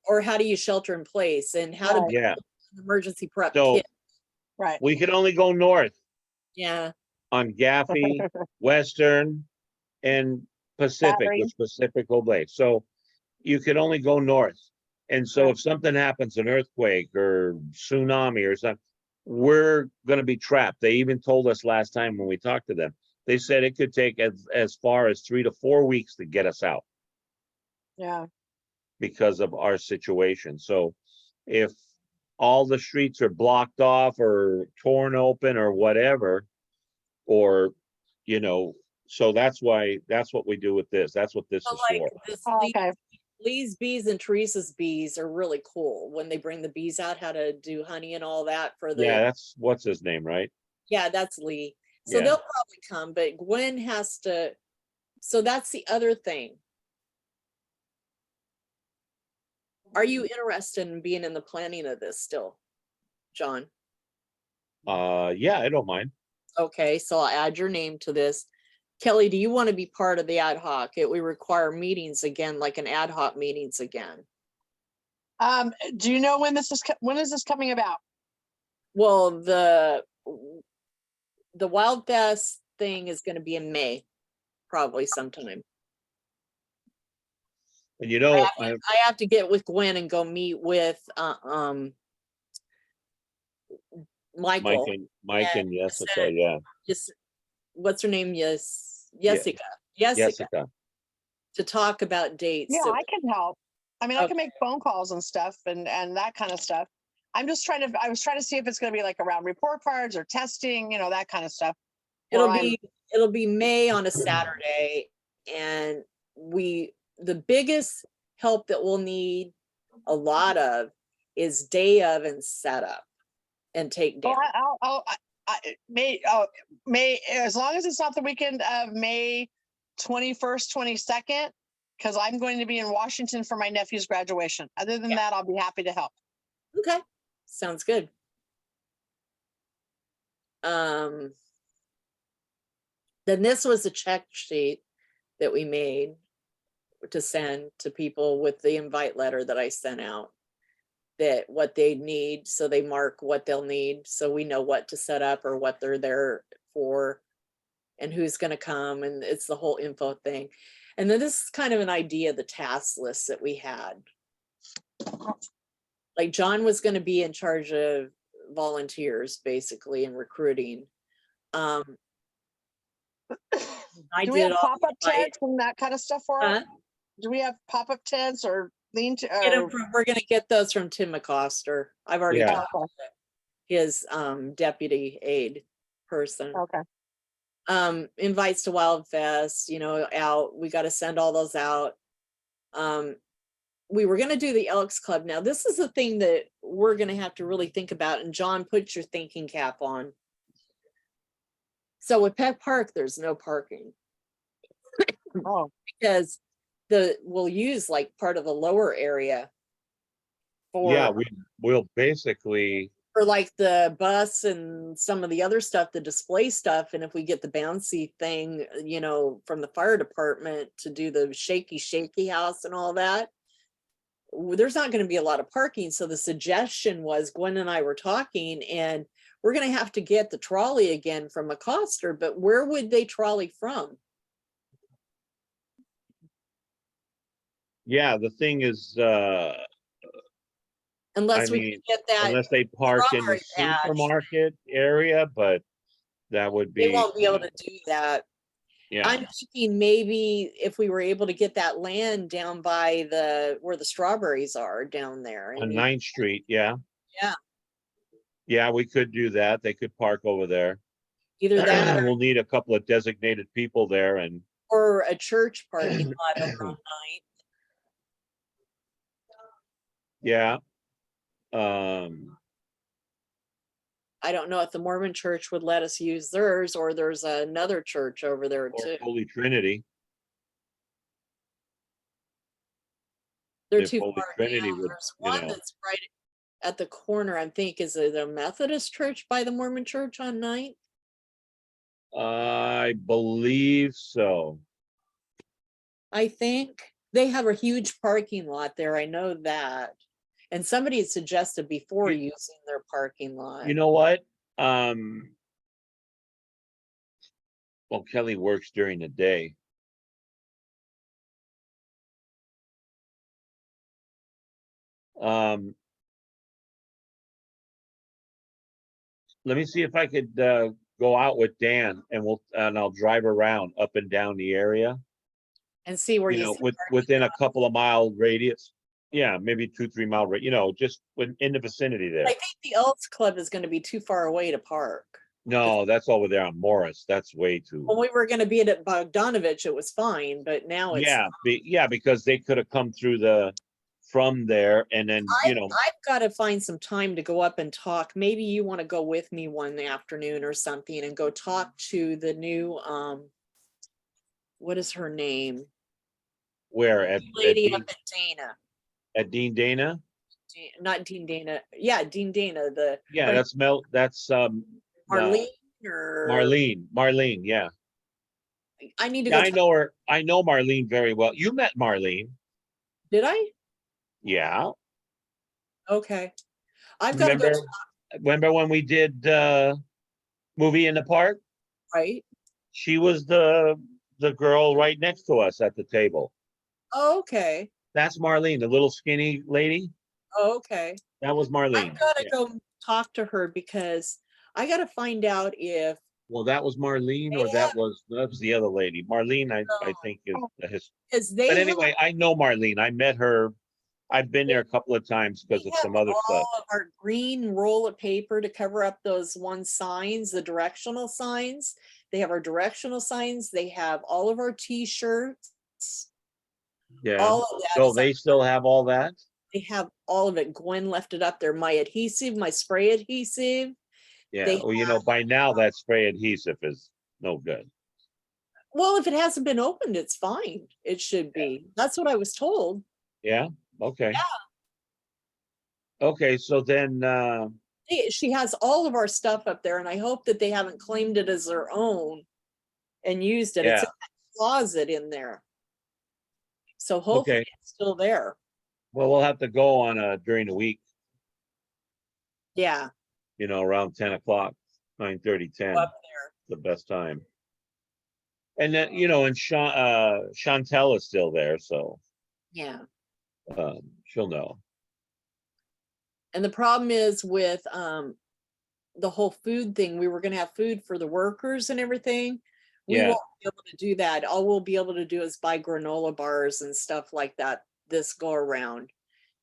S1: Or how do you shelter in place, and how to
S3: Right.
S1: build
S2: Yeah,
S1: an emergency prep
S2: so
S1: kit.
S3: Right.
S2: we can only go north
S1: Yeah.
S2: on Gaffey, Western, and Pacific,
S3: Battery.
S2: which Pacific Oblate. So you can only go north. And so
S3: Right.
S2: if something happens, an earthquake or tsunami or something, we're gonna be trapped. They even told us last time when we talked to them, they said it could take as far as 3 to 4 weeks to get us out
S3: Yeah.
S2: because of our situation. So if all the streets are blocked off or torn open or whatever, or, you know, so that's what we do with this. That's what this
S1: So
S2: is
S1: like
S2: for.
S1: this
S3: Oh, okay.
S1: Lee's bees and Teresa's bees are really cool when they bring the bees out, how to do honey and all that for the,
S2: Yeah, that's, what's his name, right?
S1: yeah, that's Lee. So
S2: Yeah.
S1: they'll probably come, but Gwen has to, so that's the other thing. Are you interested in being in the planning of this still, John?
S2: Yeah, I don't mind.
S1: Okay, so I'll add your name to this. Kelly, do you want to be part of the ad hoc? It would require meetings again, like an ad hoc meetings again.
S3: Do you know when when is this coming about?
S1: Well, the Wild Fest thing is going to be in May, probably sometime.
S2: And you know,
S1: I have to get with Gwen and go meet with Michael.
S2: Mike
S1: and
S2: and Jessica, yeah.
S1: Just what's her name? Yes,
S2: Yeah.
S1: Jessica. To talk about dates.
S3: Yeah, I can help. I mean, I can
S1: Okay.
S3: make phone calls and stuff and that kind of stuff. I was trying to see if it's gonna be like around report cards or testing, that kind of stuff.
S1: It'll
S3: Or I'm-
S1: be, it'll be May on a Saturday, and the biggest help that we'll need a lot of is day of and setup and take
S3: Oh,
S1: down.
S3: May, as long as it's not the weekend of May 21st, 22nd, because I'm going to be in Washington for my nephew's graduation. Other than that, I'll be happy to help.
S1: Okay, sounds good. Then this was a check sheet that we made to send to people with the invite letter that I sent out. That what they need, so they mark what they'll need, so we know what to set up or what they're there for. And who's gonna come, and it's the whole info thing. And then this is kind of an idea of the task list that we had. Like John was gonna be in charge of volunteers, basically, and recruiting. I
S3: Do we
S1: did
S3: have
S1: all
S3: pop-up
S1: my-
S3: tents and that kind of stuff for us?
S1: Huh?
S3: Do we have pop-up tents or
S1: We're gonna get those from Tim McCoster. I've already
S2: Yeah.
S1: talked to his deputy aide person.
S3: Okay.
S1: Invites to Wild Fest, out, we got to send all those out. We were going to do the Elks Club. Now, this is the thing that we're going to have to really think about. And John, put your thinking cap on. So with Pet Park, there's no parking
S3: Oh,
S1: because we'll use like part of the lower area
S2: Yeah,
S1: for
S2: we'll basically,
S1: like the bus and some of the other stuff, the display stuff. And if we get the bouncy thing, from the fire department to do the shaky house and all that, there's not going to be a lot of parking. So the suggestion was, Gwen and I were talking, and we're going to have to get the trolley again from McCoster, but where would they trolley from?
S2: yeah, the thing is,
S1: Unless
S2: I
S1: we
S2: mean,
S1: can get that,
S2: unless they park in the
S1: strawberry patch.
S2: supermarket area, but that would
S1: they
S2: be,
S1: won't be able to do that.
S2: yeah,
S1: I'm thinking maybe if we were able to get that land down by where the strawberries are down there.
S2: on
S1: And
S2: 9th Street, yeah.
S1: Yeah.
S2: Yeah, we could do that. They could park over there.
S1: either that
S2: We'll need a couple of designated people there and,
S1: or a church parking lot over on night.
S2: yeah.
S1: I don't know if the Mormon church would let us use theirs, or there's another church over there
S2: Or
S1: too.
S2: Holy Trinity.
S1: They're
S2: if
S1: too
S2: Holy
S1: far
S2: Trinity
S1: down.
S2: would,
S1: There's
S2: you
S1: one
S2: know.
S1: that's right at the corner. I think is it a Methodist church by the Mormon church on 9th?
S2: I believe so.
S1: I think they have a huge parking lot there. I know that. And somebody had suggested before
S2: You-
S1: using their parking lot.
S2: You know what? Well, Kelly works during the day. Let me see if I could go out with Dan and I'll drive around up and down the area,
S1: And see where you see
S2: within a
S1: parking
S2: couple of mile radius. Yeah, maybe 2-3 mile, just in the vicinity there.
S1: I think the Elks Club is going to be too far away to park.
S2: No, that's over there on Morris. That's way too.
S1: When we were going to be at Bogdanovich, it was fine, but now it's.
S2: Yeah, because they could have come through from there and then,
S1: I've got to find some time to go up and talk. Maybe you want to go with me one afternoon or something and go talk to the new, what is her name?
S2: where at
S1: Lady up at Dana.
S2: Dean Dana?
S1: Not Dean Dana. Yeah, Dean Dana,
S2: Yeah,
S1: Right.
S2: that's
S1: Marlene or.
S2: Marlene, yeah.
S1: I need to
S2: Yeah,
S1: go.
S2: I know her. I know Marlene very well. You met Marlene.
S1: Did I?
S2: Yeah.
S1: Okay. I've got to go.
S2: Remember when we did movie in the park?
S1: Right.
S2: She was the girl right next to us at the table.
S1: Oh, okay.
S2: That's Marlene, the little skinny lady.
S1: Oh, okay.
S2: That was Marlene.
S1: I've got to
S2: Yeah.
S1: go talk to her because I got to find out if.
S2: Well, that was Marlene, or that was the other lady. Marlene, I think is his.
S1: Because they
S2: But anyway, I know Marlene. I met her. I've been there a couple of times because
S1: We
S2: of
S1: have
S2: some other stuff.
S1: all of our green roll of paper to cover up those one signs, the directional signs. They have our directional signs. They have all of our T-shirts.
S2: Yeah.
S1: All of that
S2: So
S1: is,
S2: they still have all that?
S1: they have all of it. Gwen left it up there. My adhesive, my spray adhesive.
S2: Yeah,
S1: They
S2: well, you know, by now that spray adhesive is no good.
S1: Well, if it hasn't been opened, it's fine. It should be. That's what I was told.
S2: Yeah, okay. Okay, so then,
S1: She has all of our stuff up there and I hope that they haven't claimed it as their own and used it. It's
S2: yeah,
S1: in that closet in there. So hopefully
S2: okay.
S1: it's still there.
S2: Well, we'll have to go on during the week,
S1: Yeah,
S2: you know, around 10 o'clock, 9:30, 10,
S1: up there.
S2: the best time. And then, you know, and Chantel is still there, so
S1: Yeah.
S2: she'll know.
S1: And the problem is with the whole food thing, we were gonna have food for the workers and everything. We
S2: Yeah.
S1: won't be able to do that. All we'll be able to do is buy granola bars and stuff like that this go around.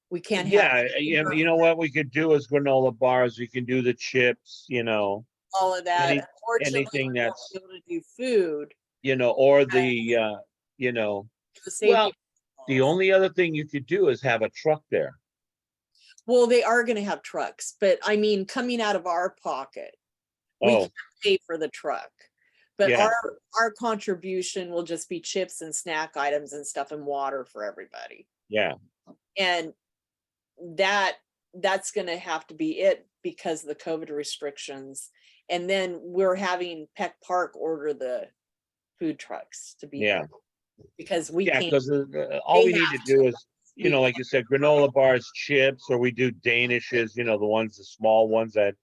S1: We can't have
S2: You know what we could do is granola bars, we can do the chips, you know,
S1: all of that.
S2: any-
S1: Unfortunately,
S2: anything
S1: we won't
S2: that's,
S1: be able to do food.
S2: you know, or the, you know,
S1: The safety.
S2: well, the only other thing you could do is have a truck there.
S1: Well, they are gonna have trucks, but I mean, coming out of our pocket, we
S2: Oh,
S1: can't pay for the truck. But
S2: Yeah.
S1: our contribution will just be chips and snack items and stuff and water for everybody.
S2: yeah,
S1: And that's gonna have to be it because of the COVID restrictions. And then we're having Peck Park order the food trucks to be
S2: yeah,
S1: there. Because we
S2: yeah,
S1: can't,
S2: because all we
S1: they
S2: need to
S1: have
S2: do is, you
S1: we
S2: know, like you said, granola bars, chips, or we do Danishes, you know, the ones, the small ones that,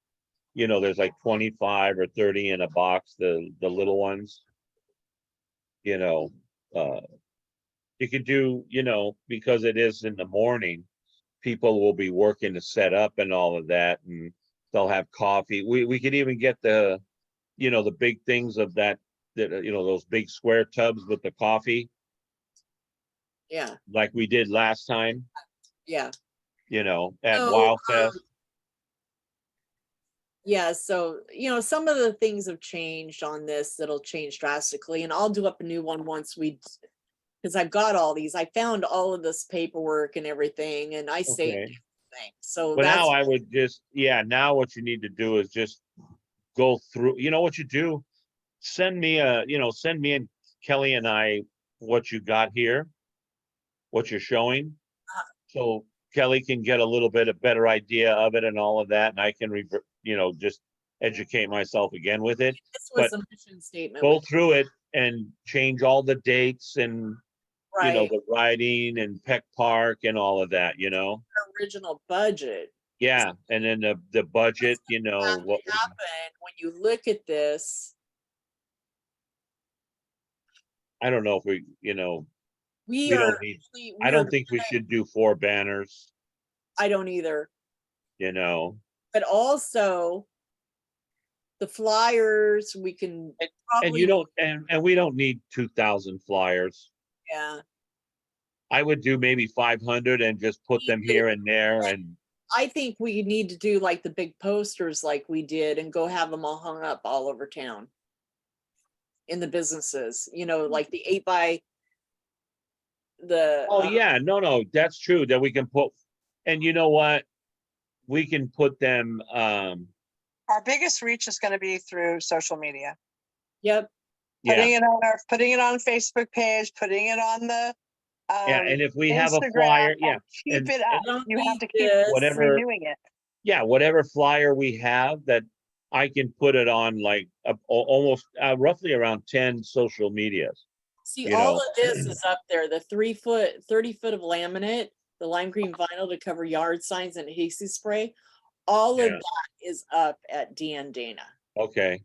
S2: you know, there's like 25 or 30 in a box, the little ones. You know, you could do, you know, because it is in the morning, people will be working to set up and all of that, and they'll have coffee. We could even get the, you know, the big things of that, you know, those big square tubs with the coffee,
S1: yeah,
S2: like we did last time,
S1: yeah.
S2: you know, at
S1: So,
S2: Wild Fest.
S1: Yeah, so, you know, some of the things have changed on this that'll change drastically, and I'll do up a new one once because I've got all these. I found all of this paperwork and everything, and I saved
S2: Okay.
S1: everything. So
S2: But
S1: that's
S2: now I would just, yeah, now what you need to do is just go through, you know what you do? Send me send me and Kelly and I what you got here, what you're showing. So Kelly can get a little bit of better idea of it and all of that, and I can just educate myself again with it.
S1: this was
S2: But
S1: a mission statement.
S2: go through it and change all the dates and, you know,
S1: Right,
S2: the writing and Peck Park and all of that, you know?
S1: original budget.
S2: Yeah, and then the budget, you know,
S1: Have to
S2: what,
S1: happen when you look at this.
S2: I don't know if we, you know,
S1: We
S2: we
S1: are
S2: don't need,
S1: actually,
S2: I
S1: we are
S2: don't think we
S1: gonna-
S2: should do 4 banners,
S1: I don't either,
S2: you know?
S1: but also the flyers, we can
S2: And you
S1: probably,
S2: don't, and we don't need 2,000 flyers.
S1: yeah.
S2: I would do maybe 500 and just put them here and there, and
S1: I think we need to do like the big posters like we did and go have them all hung up all over town. In the businesses, you know, like the 8 by the.
S2: oh yeah, no, that's true, that we can put, and you know what? We can put them,
S3: Our biggest reach is gonna be through social media.
S1: Yep,
S3: Putting it on Facebook page, putting it on the
S2: yeah, and if we have a
S3: Instagram,
S2: flyer,
S3: and
S2: yeah,
S3: keep
S2: and-
S3: it
S1: I
S3: up.
S1: don't
S3: You have
S1: need
S3: to keep
S1: this.
S2: Whatever.
S3: renewing it.
S2: yeah, whatever flyer we have, that I can put it on like almost roughly around 10 social medias.
S1: See,
S2: You
S1: all
S2: know.
S1: of this is up there, the 3-foot, 30-foot of laminate, the lime green vinyl to cover yard signs and adhesive spray. All of
S2: Yeah.
S1: that is up at DN Dana.
S2: Okay,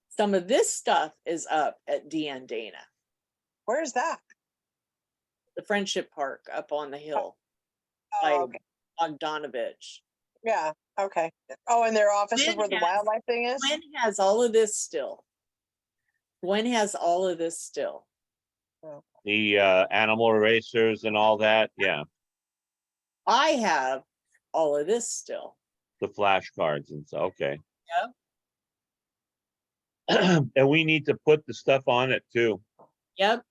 S1: Some of this stuff is up at DN Dana,
S3: Where's that?
S1: the Friendship Park up on the hill by
S3: Oh, okay.
S1: Bogdanovich.
S3: Yeah, okay. Oh, and their office is
S1: Gwen
S3: where the
S1: has-
S3: wildlife thing is?
S1: Gwen has all of this still. Gwen has all of this still.
S2: the animal erasers and all that, yeah.
S1: I have all of this still.
S2: The flashcards and so, okay. And we need to put the stuff on it too,
S1: Yep.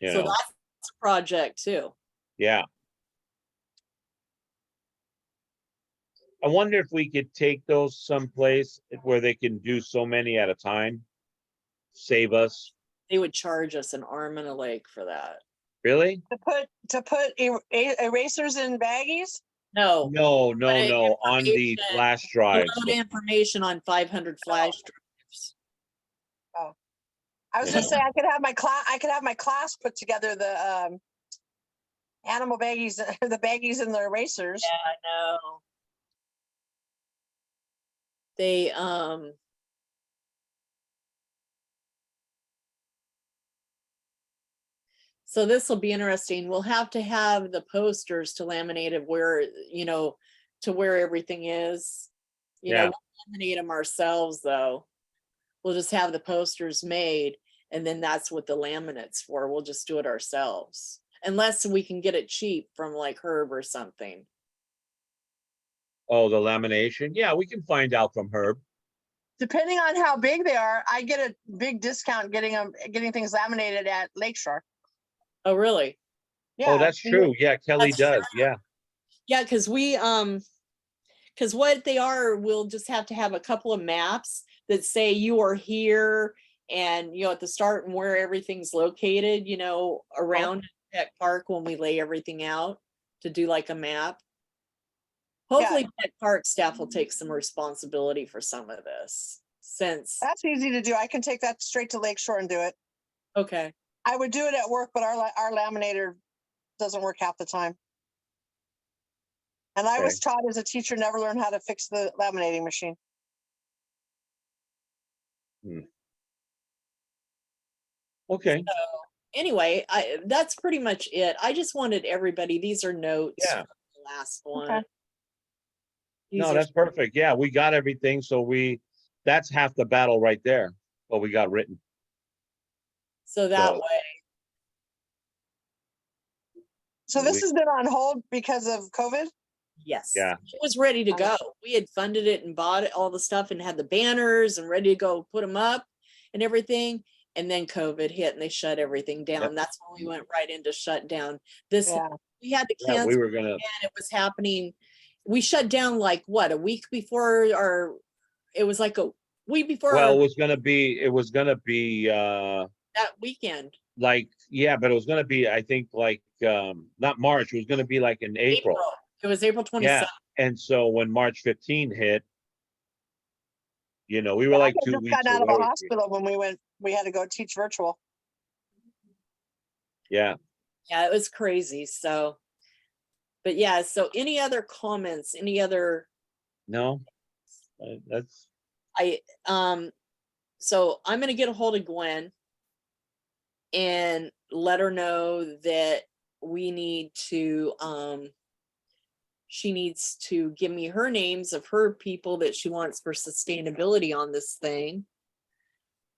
S2: you
S1: So
S2: know,
S1: that's a project too.
S2: yeah. I wonder if we could take those someplace where they can do so many at a time. Save us,
S1: They would charge us an arm and a leg for that.
S2: really?
S3: To put erasers in baggies?
S1: No.
S2: No, no,
S1: But
S2: no, on the
S1: information-
S2: flash drives.
S1: Load information on 500 flash drives.
S3: I was
S2: You
S3: gonna
S2: know.
S3: say I could have my class put together the animal baggies, the baggies and the erasers.
S1: Yeah, I know. They so this will be interesting. We'll have to have the posters to laminate it where, you know, to where everything is. You know,
S2: Yeah.
S1: we'll laminate them ourselves though. We'll just have the posters made and then that's what the laminate's for. We'll just do it ourselves. Unless we can get it cheap from like Herb or something.
S2: Oh, the lamination? Yeah, we can find out from Herb.
S3: Depending on how big they are, I get a big discount getting things laminated at Lakeshore.
S1: Oh, really?
S3: Yeah.
S2: Oh, that's true. Yeah, Kelly
S1: That's
S2: does. Yeah,
S1: Yeah, because because what they are, we'll just have to have a couple of maps that say you are here and, you know, at the start and where everything's located, you know, around Tech Park when we lay everything out to do like a map. Hopefully Tech Park staff will take some responsibility for some of this since,
S3: That's easy to do. I can take that straight to Lakeshore and do it.
S1: okay,
S3: I would do it at work, but our laminator doesn't work half the time. And I
S2: Okay.
S3: was taught as a teacher, never learn how to fix the laminating machine.
S2: okay,
S1: anyway, that's pretty much it. I just wanted everybody, these are notes
S2: Yeah.
S1: from the last one.
S3: Okay.
S1: These
S2: no,
S1: are-
S2: that's perfect. Yeah, we got everything, so that's half the battle right there, what we got written.
S1: So that
S2: So-
S1: way,
S3: So this
S2: We-
S3: has been on hold because of COVID?
S1: yes.
S2: Yeah.
S1: It was ready to
S3: Oh.
S1: go. We had funded it and bought it, all the stuff and had the banners and ready to go put them up and everything. And then COVID hit and they shut everything down. That's when we went right into shutdown. This,
S3: Yeah.
S1: we had to
S2: Yeah,
S1: cancel
S2: we were gonna,
S1: and it was happening. We shut down like what, a week before it was like a week before
S2: well,
S1: our-
S2: it was gonna be,
S1: that weekend.
S2: like, yeah, but it was gonna be, I think, like, not March, it was gonna be like in April.
S1: It was April 27th.
S2: Yeah, and so when March 15 hit, you know, we were like
S3: I
S2: 2
S3: just
S2: weeks
S3: got out of a
S2: away.
S3: hospital when we had to go teach virtual.
S2: Yeah,
S1: Yeah, it was crazy. So, but yeah, so any other comments, any other,
S2: no, that's,
S1: so I'm gonna get a hold of Gwen and let her know that we need to, she needs to give me her names of her people that she wants for sustainability on this thing.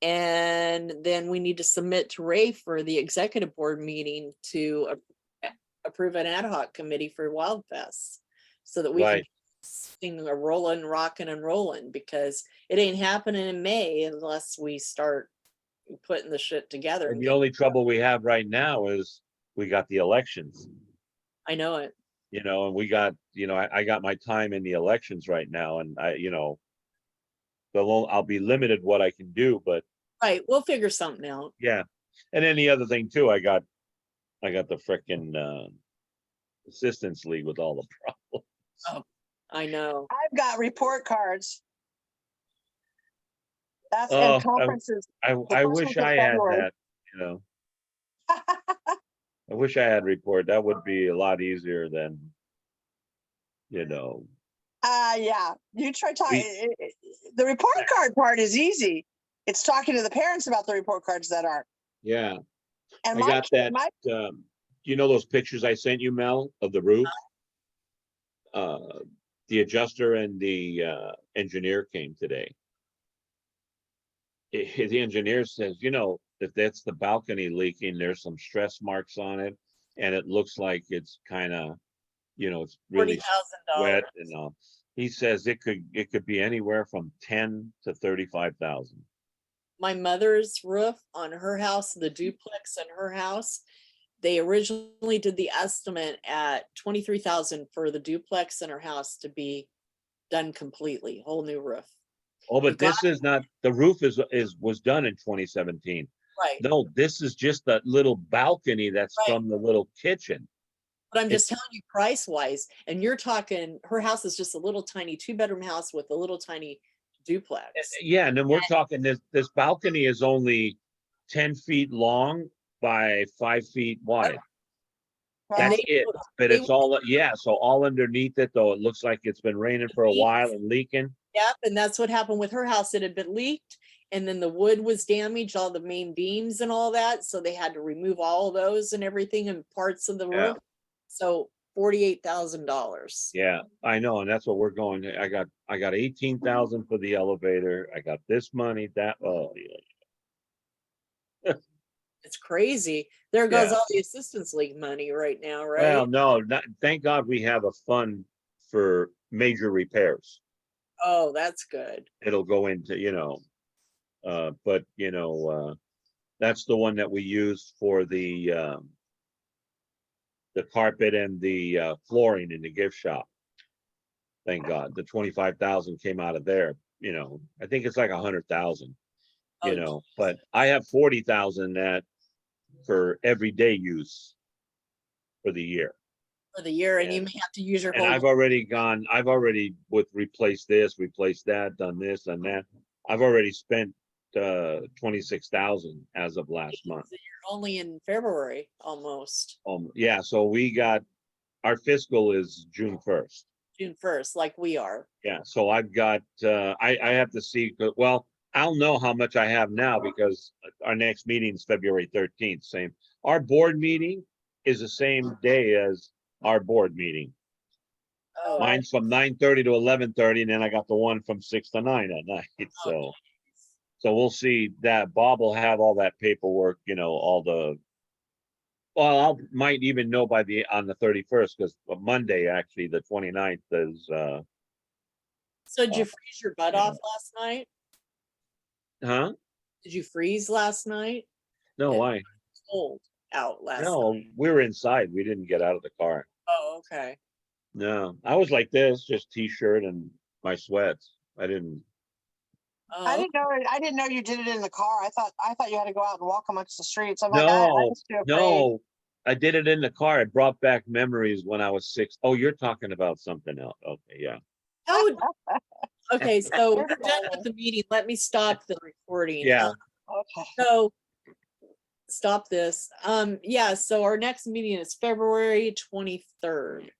S1: And then we need to submit to Ray for the executive board meeting to approve an ad hoc committee for Wild Fest. So that we can
S2: right,
S1: thing a rolling, rocking and rolling, because it ain't happening in May unless we start putting the shit together.
S2: and
S1: and
S2: the
S1: get-
S2: only trouble we have right now is we got the elections,
S1: I know it.
S2: you know, and we got, you know, I got my time in the elections right now, and you know, I'll be limited what I can do, but
S1: Right, we'll figure something out.
S2: yeah. And then the other thing too, I got the frickin' assistance league with all the problems.
S1: I know.
S3: I've got report cards. That's
S2: Oh,
S3: and conferences.
S2: I
S3: first
S2: wish
S3: week of
S2: I had
S3: February.
S2: that, you know. I wish I had report. That would be a lot easier than, you know,
S3: Yeah, you try talking.
S2: We-
S3: The report card part is easy. It's talking to the parents about the report cards that aren't.
S2: yeah.
S3: And
S2: I got that, you know, those pictures I sent you, Mel, of the roof? The adjuster and the engineer came today. The engineer says, you know, if that's the balcony leaking, there's some stress marks on it. And it looks like it's kind of you know, it's
S1: $40,000.
S2: really wet and all. He says it could be anywhere from 10 to 35,000.
S1: My mother's roof on her house, the duplex in her house, they originally did the estimate at 23,000 for the duplex in her house to be done completely, whole new roof.
S2: Oh, but
S1: We got-
S2: this is not, the roof was done in 2017.
S1: Right,
S2: No, this is just that little balcony that's
S1: Right.
S2: from the little kitchen.
S1: but I'm just telling you price wise, and you're talking, her house is just a little tiny 2-bedroom house with a little tiny duplex.
S2: Yeah, and then we're talking this balcony is only 10 feet long by 5 feet wide.
S1: And
S2: That's it. But
S1: they-
S2: it's all, yeah, so all underneath it, though, it looks like it's been raining for a while and leaking.
S1: Yep, and that's what happened with her house. It had been leaked, and then the wood was damaged, all the main beams and all that, so they had to remove all of those and everything and parts of the
S2: Yeah.
S1: roof. So $48,000.
S2: Yeah, I know, and that's what we're going. I got 18,000 for the elevator. I got this money, that, oh, yeah.
S1: It's crazy. There goes
S2: Yeah.
S1: all the assistance league money right now, right?
S2: Well, no, thank God we have a fund for major repairs.
S1: Oh, that's good.
S2: It'll go into, but that's the one that we use for the carpet and the flooring in the gift shop. Thank God, the 25,000 came out of there, I think it's like 100,000,
S1: Oh,
S2: but I have 40,000 that for everyday use for the year.
S1: for the year, and
S2: Yeah.
S1: you may have to use your
S2: And
S1: whole.
S2: I've already with replaced this, replaced that, done this and that. I've already spent 26,000 as of last month.
S1: You're only in February almost,
S2: Yeah, so we got, our fiscal is June 1st.
S1: June 1st, like we are.
S2: Yeah, so I've got, I have to see, well, I'll know how much I have now because our next meeting is February 13th, same. Our board meeting is the same day as our board meeting.
S1: Oh,
S2: Mine's from 9:30 to 11:30, and then I got the one from 6 to 9 at night, so we'll see that. Bob will have all that paperwork, all the, well, might even know on the 31st, because Monday, actually, the 29th is,
S1: so did you freeze your butt
S2: yeah.
S1: off last night?
S2: huh?
S1: Did you freeze last night?
S2: No,
S1: Yeah.
S2: why?
S1: Cold out last night.
S2: No, we were inside. We didn't get out of the car.
S1: Oh, okay.
S2: No, I was like this, just t-shirt and my sweats. I didn't.
S3: I
S1: Oh,
S3: didn't know you did it in the car. I thought you had to go out and walk amongst the streets. I'm like, I
S2: No,
S3: was too afraid.
S2: no, I did it in the car. It brought back memories when I was 6. Oh, you're talking about something else. Okay, yeah.
S1: oh, okay, so we're
S3: You're
S1: done
S3: fine.
S1: with the meeting. Let me stop the recording.
S2: Yeah.
S3: Okay.
S1: So stop this. Yeah, so our next meeting is February 23rd.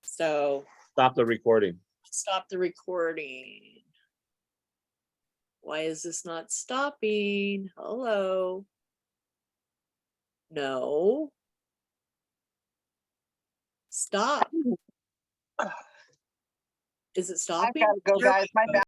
S1: So
S2: Stop the recording.
S1: stop the recording. Why is this not stopping? Hello? No. Stop. Is it
S3: I've
S1: stopping?
S3: got to go,
S1: There we
S3: guys. My
S1: go.
S3: back